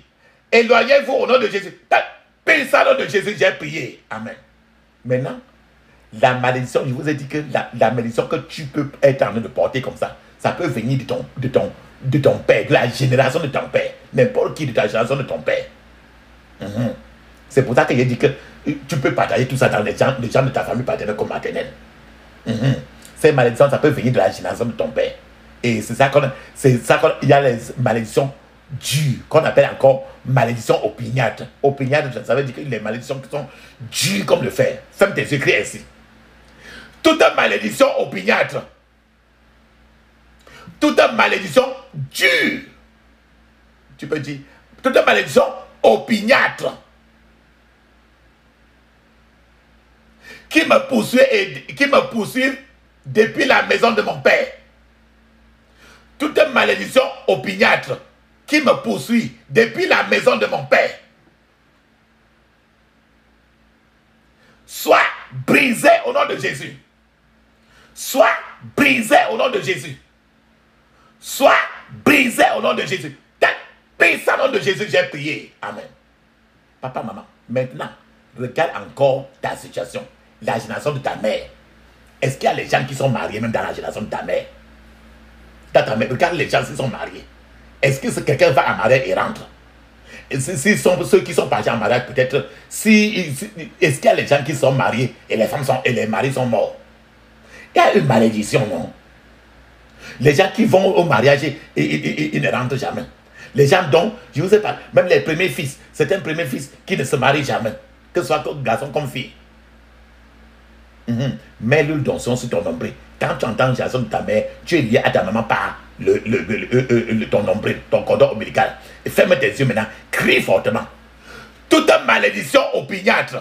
A: éloignez-vous au nom de Jésus. Paye ça au nom de Jésus, j'ai prié. Amen. Maintenant, la malédiction, je vous ai dit que la malédiction que tu peux être en train de porter comme ça peut venir de ton père, de la génération de ton père. N'importe qui de ta génération de ton père. C'est pour ça que j'ai dit que tu peux partager tout ça dans les gens de ta famille paternelle comme maternelle. Ces malédictions, ça peut venir de la génération de ton père. Et c'est ça qu'il y a les malédictions dures, qu'on appelle encore malédictions opiniâtres. Opiniâtres, ça veut dire que les malédictions qui sont dures comme le fer. Ferme tes écrits ainsi. Toute malédiction opiniâtre, toute malédiction dure, tu peux dire, toute malédiction opiniâtre, qui me poursuivent depuis la maison de mon père. Toute malédiction opiniâtre qui me poursuit depuis la maison de mon père soit brisée au nom de Jésus. Soit brisée au nom de Jésus. Soit brisée au nom de Jésus. Brisée au nom de Jésus, j'ai prié. Amen. Papa, maman, maintenant, regarde encore ta situation. La génération de ta mère. Est-ce qu'il y a les gens qui sont mariés même dans la génération de ta mère? Dans ta mère, regarde les gens qui sont mariés. Est-ce que quelqu'un va en mariage et rentre? Si sont ceux qui sont partis en mariage, peut-être, est-ce qu'il y a les gens qui sont mariés et les femmes et les maris sont morts? Il y a une malédiction, non? Les gens qui vont au mariage, ils ne rentrent jamais. Les gens dont, je vous ai parlé, même les premiers fils, c'est un premier fils qui ne se marie jamais, que ce soit garçon comme fille. Mets l'huile d'onction sur ton nombril. Quand tu entends la chanson de ta mère, tu es lié à ta maman par ton nombril, ton cordon ombilical. Et ferme tes yeux maintenant, crie fortement. Toute malédiction opiniâtre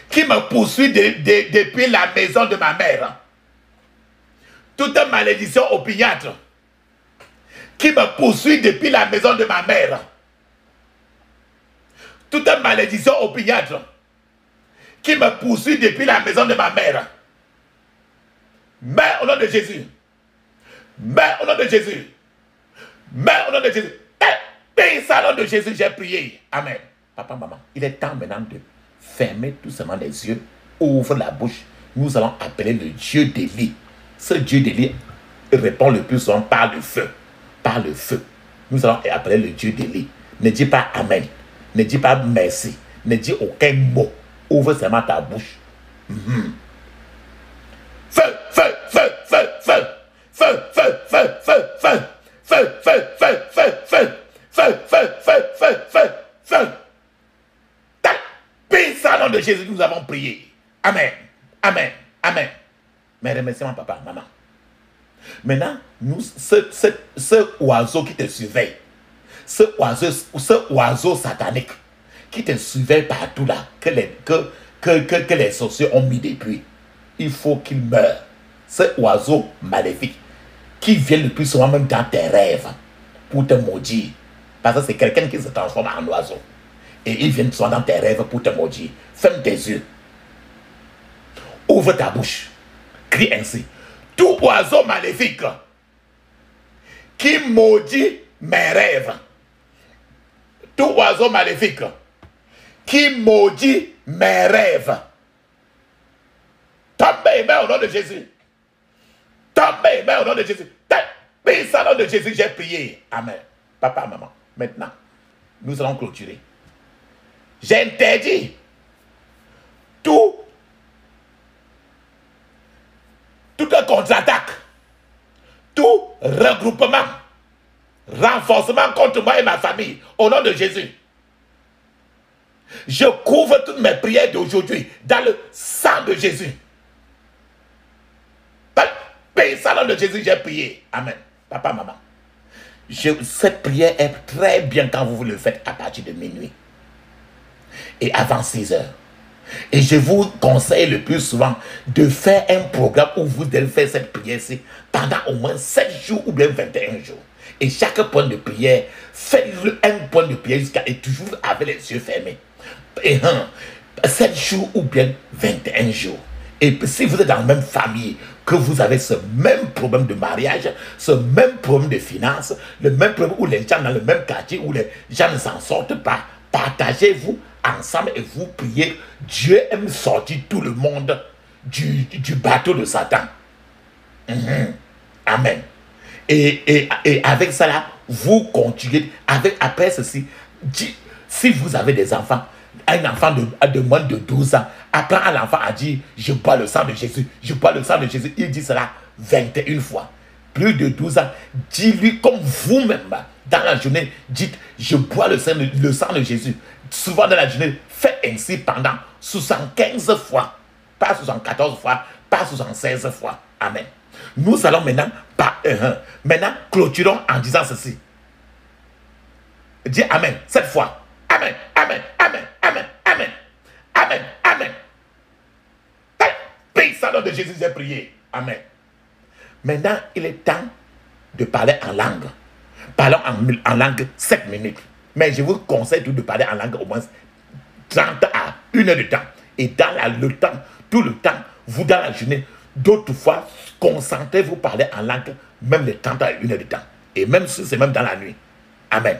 A: qui me poursuit depuis la maison de ma mère. Toute malédiction opiniâtre qui me poursuit depuis la maison de ma mère. Toute malédiction opiniâtre qui me poursuit depuis la maison de ma mère. Mets au nom de Jésus. Mets au nom de Jésus. Mets au nom de Jésus. Paye ça au nom de Jésus, j'ai prié. Amen. Papa, maman, il est temps maintenant de fermer tout simplement les yeux. Ouvre la bouche. Nous allons appeler le Dieu d'Élie. Ce Dieu d'Élie répond le plus souvent par le feu. Par le feu. Nous allons appeler le Dieu d'Élie. Ne dis pas Amen. Ne dis pas merci. Ne dis aucun mot. Ouvre seulement ta bouche. Feu, feu, feu, feu, feu. Feu, feu, feu, feu, feu. Feu, feu, feu, feu, feu. Feu, feu, feu, feu, feu, feu. Paix ça, nom de Jésus, nous avons prié. Amen. Amen. Amen. Mais remerciement, papa, maman. Maintenant, nous, ce oiseau qui te surveille, ce oiseau satanique qui te surveille partout là, que les sorciers ont mis depuis, il faut qu'il meure. Ce oiseau maléfique qui vient le plus souvent même dans tes rêves pour te maudire. Parce que c'est quelqu'un qui se transforme en oiseau. Et il vient souvent dans tes rêves pour te maudire. Ferme tes yeux. Ouvre ta bouche. Crie ainsi. Tout oiseau maléfique qui maudit mes rêves. Tout oiseau maléfique qui maudit mes rêves. Tombez, mais au nom de Jésus. Tombez, mais au nom de Jésus. Tombez, au nom de Jésus, j'ai prié. Amen. Papa, maman, maintenant, nous allons clôturer. J'interdis toute contre-attaque, tout regroupement, renforcement contre moi et ma famille, au nom de Jésus. Je couvre toutes mes prières d'aujourd'hui dans le sang de Jésus. Dans le sang de Jésus, j'ai prié. Amen. Papa, maman. Cette prière est très bien quand vous le faites à partir de minuit et avant 6 heures. Et je vous conseille le plus souvent de faire un programme où vous devez faire cette prière-ci pendant au moins 7 jours ou bien 21 jours. Et chaque point de prière, faites-le un point de prière et toujours avec les yeux fermés. Et 7 jours ou bien 21 jours. Et si vous êtes dans la même famille, que vous avez ce même problème de mariage, ce même problème de finances, le même problème où les gens dans le même quartier, où les gens ne s'en sortent pas, partagez-vous ensemble et vous priez. Dieu aime sortir tout le monde du bateau de Satan. Amen. Et avec cela, vous continuez. Après ceci, si vous avez des enfants, un enfant de moins de 12 ans, apprend à l'enfant à dire « Je bois le sang de Jésus, je bois le sang de Jésus ». Il dit cela 21 fois. Plus de 12 ans, dis-lui comme vous-même, dans la journée, dites « Je bois le sang de Jésus ». Souvent dans la journée, faites ainsi pendant 75 fois. Pas 74 fois, pas 76 fois. Amen. Nous allons maintenant, maintenant clôturons en disant ceci. Dis Amen, cette fois. Amen, Amen, Amen, Amen, Amen, Amen, Amen. Jésus, j'ai prié. Amen. Maintenant, il est temps de parler en langue. Parlons en langue 7 minutes. Mais je vous conseille de parler en langue au moins 30 à 1 heure de temps. Et dans le temps, tout le temps, vous dans la journée, d'autres fois, concentrez-vous parler en langue, même les 30 à 1 heure de temps. Et même si c'est même dans la nuit. Amen.